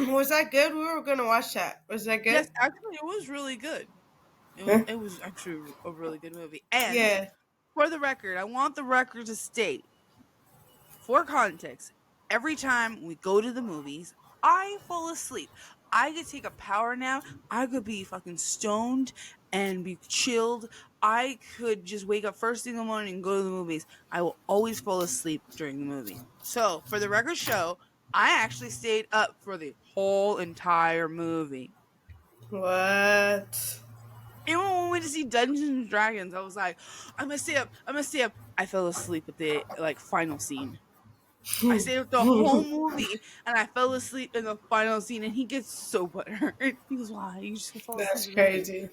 [SPEAKER 3] Was that good? We were gonna watch that. Was that
[SPEAKER 2] Yes,
[SPEAKER 3] good?
[SPEAKER 2] actually, it was really good.
[SPEAKER 3] Huh?
[SPEAKER 2] It was actually a really good movie. And
[SPEAKER 3] Yeah.
[SPEAKER 2] for the record, I want the record to state, for context, every time we go to the movies, I fall asleep. I could take a power nap. I could be fucking stoned and be chilled. I could just wake up first thing in the morning and go to the movies. I will always fall asleep during the movie. So, for the record show, I actually stayed up for the whole entire movie.
[SPEAKER 3] What?
[SPEAKER 2] Even when we went to see Dungeons and Dragons, I was like, I'm gonna stay up. I'm gonna stay up. I fell asleep at the final scene. I stayed up the whole movie and I fell asleep in the final scene, and he gets so butthurt. He goes, "Why? You just fall asleep
[SPEAKER 3] That's
[SPEAKER 2] in the movie."
[SPEAKER 3] crazy.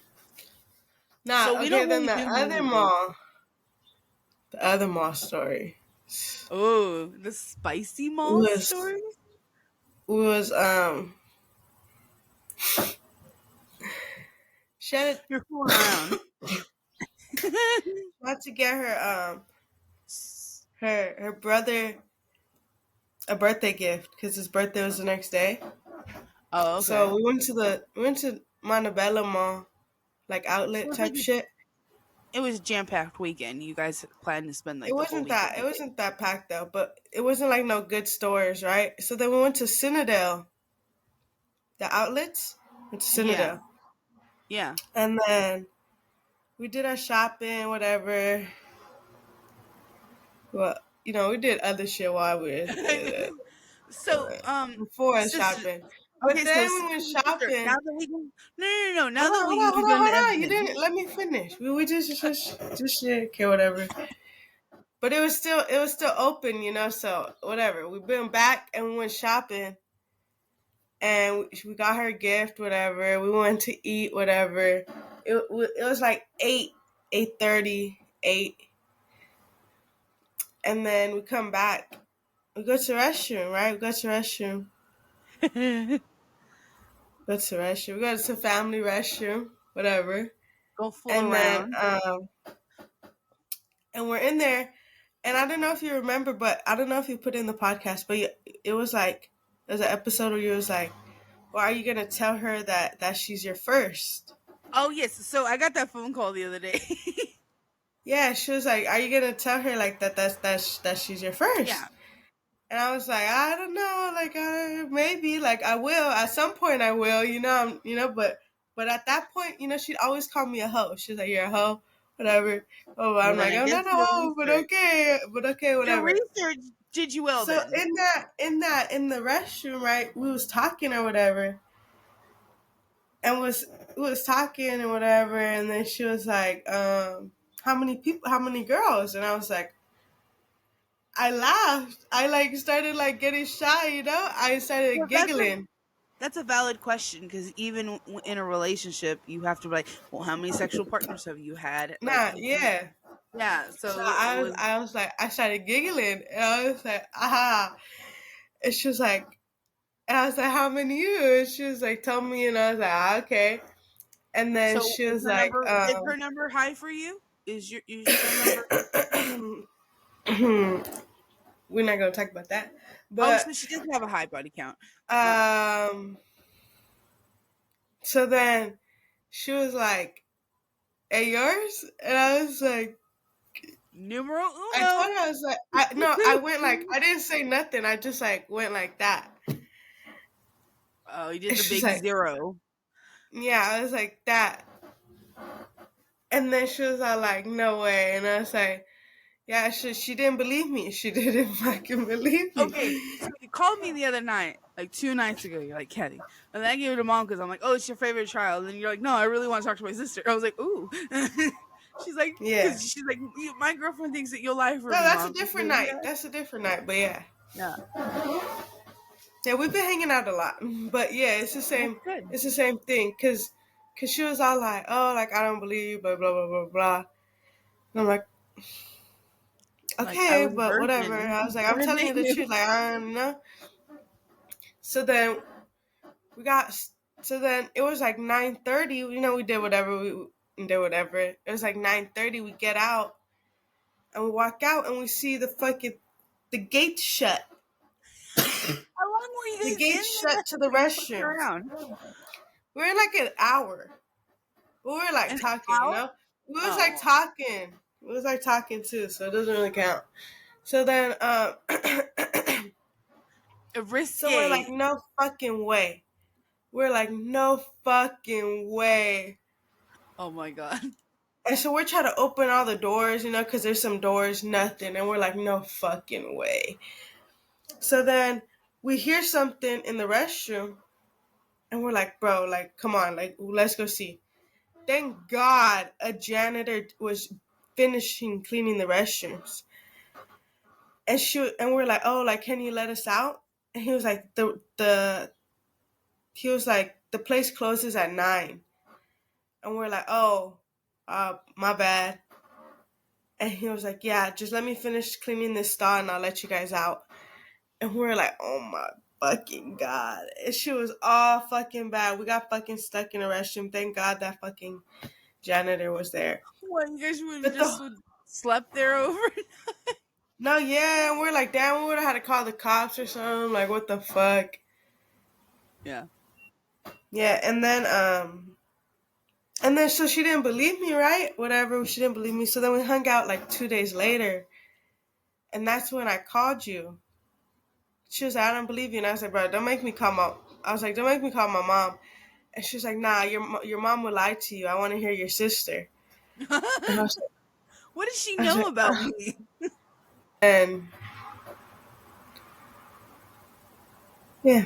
[SPEAKER 2] So
[SPEAKER 3] Nah,
[SPEAKER 2] we
[SPEAKER 3] okay,
[SPEAKER 2] don't
[SPEAKER 3] then
[SPEAKER 2] really do movie
[SPEAKER 3] the other mall story
[SPEAKER 2] Oh, the spicy mall
[SPEAKER 3] was
[SPEAKER 2] story.
[SPEAKER 3] was she had
[SPEAKER 2] You're fooling around.
[SPEAKER 3] had to get her brother a birthday gift because his birthday was the next day.
[SPEAKER 2] Oh, okay.
[SPEAKER 3] So we went to Montebello Mall, like
[SPEAKER 2] So
[SPEAKER 3] outlet type shit.
[SPEAKER 2] it was a jam packed weekend. You guys planned to spend
[SPEAKER 3] It
[SPEAKER 2] like the whole
[SPEAKER 3] wasn't
[SPEAKER 2] weekend
[SPEAKER 3] that it
[SPEAKER 2] with it.
[SPEAKER 3] wasn't that packed though, but it wasn't like no good stores, right? So then we went to Cynodale, the outlets, went to
[SPEAKER 2] Yeah,
[SPEAKER 3] Cynodale,
[SPEAKER 2] yeah.
[SPEAKER 3] and then we did our shopping, whatever. Well, we did other shit while we were
[SPEAKER 2] So,
[SPEAKER 3] before
[SPEAKER 2] sister.
[SPEAKER 3] shopping. But
[SPEAKER 2] Okay, so
[SPEAKER 3] then we went
[SPEAKER 2] sister. Now
[SPEAKER 3] shopping.
[SPEAKER 2] that we can, no. Now
[SPEAKER 3] Hold
[SPEAKER 2] that
[SPEAKER 3] on, hold
[SPEAKER 2] we
[SPEAKER 3] on,
[SPEAKER 2] can
[SPEAKER 3] hold
[SPEAKER 2] go
[SPEAKER 3] on,
[SPEAKER 2] into
[SPEAKER 3] hold on. You
[SPEAKER 2] evidence.
[SPEAKER 3] didn't let me finish. We just shit, okay, whatever. But it was still open, so whatever. We've been back and we went shopping and we got her a gift, whatever. We went to eat, whatever. It was like 8:30, 8. And then we come back. We go to the restroom, right? We go to the restroom. Go to the restroom. We go to the family restroom, whatever.
[SPEAKER 2] Go fool
[SPEAKER 3] And then
[SPEAKER 2] around.
[SPEAKER 3] and we're in there, and I don't know if you remember, but I don't know if you put it in the podcast, but it was like there's an episode where you was like, "Well, are you gonna tell her that she's your first?"
[SPEAKER 2] Oh yes. So I got that phone call the other day.
[SPEAKER 3] Yeah, she was like, "Are you gonna tell her like that she's your first?"
[SPEAKER 2] Yeah.
[SPEAKER 3] And I was like, "I don't know, like maybe, like I will at some point. I will, but at that point, she'd always call me a hoe. She's like, "You're a hoe." Whatever. Oh,
[SPEAKER 2] Well,
[SPEAKER 3] I'm
[SPEAKER 2] then
[SPEAKER 3] like,
[SPEAKER 2] I
[SPEAKER 3] I'm
[SPEAKER 2] guess
[SPEAKER 3] not a
[SPEAKER 2] your
[SPEAKER 3] hoe,
[SPEAKER 2] research,
[SPEAKER 3] but okay,
[SPEAKER 2] your
[SPEAKER 3] whatever.
[SPEAKER 2] research did you well
[SPEAKER 3] So
[SPEAKER 2] then.
[SPEAKER 3] in the restroom, right? We was talking or whatever, and we was talking and whatever, and then she was like, how many people, how many girls? And I was like, I laughed. I like started like getting shy, I started
[SPEAKER 2] Well,
[SPEAKER 3] giggling.
[SPEAKER 2] that's a valid question, because even in a relationship, you have to be like, well, how many sexual partners have you had? Like,
[SPEAKER 3] Nah, yeah.
[SPEAKER 2] yeah.
[SPEAKER 3] So
[SPEAKER 2] So it was.
[SPEAKER 3] I was like, I started giggling, and I was like, aha. And she was like, and I was like, how many you? And she was like, tell me, and I was like, okay. And then
[SPEAKER 2] So
[SPEAKER 3] she was like,
[SPEAKER 2] is her number high for you? Is your phone number?
[SPEAKER 3] we're not gonna talk about that.
[SPEAKER 2] Oh, so
[SPEAKER 3] But
[SPEAKER 2] she doesn't have a high body count.
[SPEAKER 3] um, so then she was like, "Hey, yours?" And I was like,
[SPEAKER 2] Numero
[SPEAKER 3] I told
[SPEAKER 2] uno.
[SPEAKER 3] her I was like, I went like I didn't say nothing. I just like went like that.
[SPEAKER 2] Oh, you did
[SPEAKER 3] And
[SPEAKER 2] the
[SPEAKER 3] she's
[SPEAKER 2] big
[SPEAKER 3] like,
[SPEAKER 2] zero.
[SPEAKER 3] yeah, I was like that. And then she was all like, no way. And I was like, yeah, she didn't believe me. She didn't fucking believe me.
[SPEAKER 2] Okay, so you called me the other night, like 2 nights ago. You're like, Caddy. And then I gave it to mom because I'm like, oh, it's your favorite child. And you're like, no, I really want to talk to my sister. I was like, ooh. She's like,
[SPEAKER 3] Yeah.
[SPEAKER 2] because she's like, my girlfriend thinks that you'll lie for
[SPEAKER 3] No,
[SPEAKER 2] me,
[SPEAKER 3] that's a
[SPEAKER 2] mom.
[SPEAKER 3] different
[SPEAKER 2] Like,
[SPEAKER 3] night. That's a different night. But yeah.
[SPEAKER 2] yeah.
[SPEAKER 3] Yeah, we've been hanging out a lot. But yeah, it's the
[SPEAKER 2] That's
[SPEAKER 3] same.
[SPEAKER 2] good.
[SPEAKER 3] It's the same thing. Cause she was all like, oh, like, I don't believe, blah, blah, blah, blah, blah. And I'm like,
[SPEAKER 2] Like, I
[SPEAKER 3] okay,
[SPEAKER 2] was a
[SPEAKER 3] but whatever.
[SPEAKER 2] virgin.
[SPEAKER 3] I was like, I'm
[SPEAKER 2] Better
[SPEAKER 3] telling
[SPEAKER 2] than
[SPEAKER 3] you the
[SPEAKER 2] you.
[SPEAKER 3] truth. Like, I don't know. So then we got, so then it was like 9:30. You know, we did whatever. We did whatever. It was like 9:30. We get out and we walk out and we see the gate shut.
[SPEAKER 2] How long were you
[SPEAKER 3] The
[SPEAKER 2] guys
[SPEAKER 3] gate
[SPEAKER 2] in there?
[SPEAKER 3] shut to the
[SPEAKER 2] Looking
[SPEAKER 3] restrooms.
[SPEAKER 2] around.
[SPEAKER 3] We were in like an hour. But we were like
[SPEAKER 2] An
[SPEAKER 3] talking, you
[SPEAKER 2] hour?
[SPEAKER 3] know? We was like
[SPEAKER 2] Oh,
[SPEAKER 3] talking. We was like talking too, so it doesn't really count. So then, so we're like,
[SPEAKER 2] risque.
[SPEAKER 3] no fucking way. We're like, no fucking way.
[SPEAKER 2] Oh my god.
[SPEAKER 3] And so we're trying to open all the doors, you know, because there's some doors, nothing. And we're like, no fucking way. So then we hear something in the restroom, and we're like, bro, like, come on, like, let's go see. Thank God a janitor was finishing cleaning the restrooms. And we're like, oh, like, can you let us out? And he was like, the place closes at 9. And we're like, oh, my bad. And he was like, yeah, just let me finish cleaning this stall and I'll let you guys out. And we're like, oh my fucking God. And she was all fucking bad. We got fucking stuck in a restroom. Thank God that fucking janitor was there.
[SPEAKER 2] What, you guys would have
[SPEAKER 3] But
[SPEAKER 2] just slept there over?
[SPEAKER 3] no, yeah, and we're like, damn, we would have had to call the cops or something. Like, what the fuck?
[SPEAKER 2] Yeah.
[SPEAKER 3] Yeah, and then so she didn't believe me, right? Whatever, she didn't believe me. So then we hung out like 2 days later, and that's when I called you. She was like, I don't believe you, and I was like, bro, don't make me call my. I was like, don't make me call my mom. And she was like, nah, your mom would lie to you. I want to hear your sister. And
[SPEAKER 2] What does she
[SPEAKER 3] I was
[SPEAKER 2] know
[SPEAKER 3] like,
[SPEAKER 2] about me?
[SPEAKER 3] and yeah.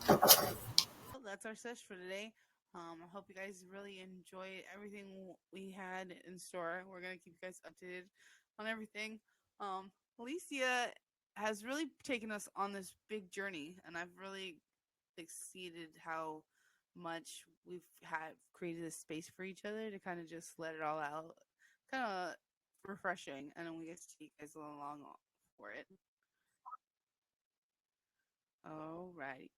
[SPEAKER 2] Well, that's our sesh for today. I hope you guys really enjoyed everything we had in store. We're gonna keep you guys updated on everything. Alicia has really taken us on this big journey, and I've really exceeded how much we've had created this space for each other to kind of just let it all out. Kind of refreshing, and then we get to take you guys along for it. Alrighty.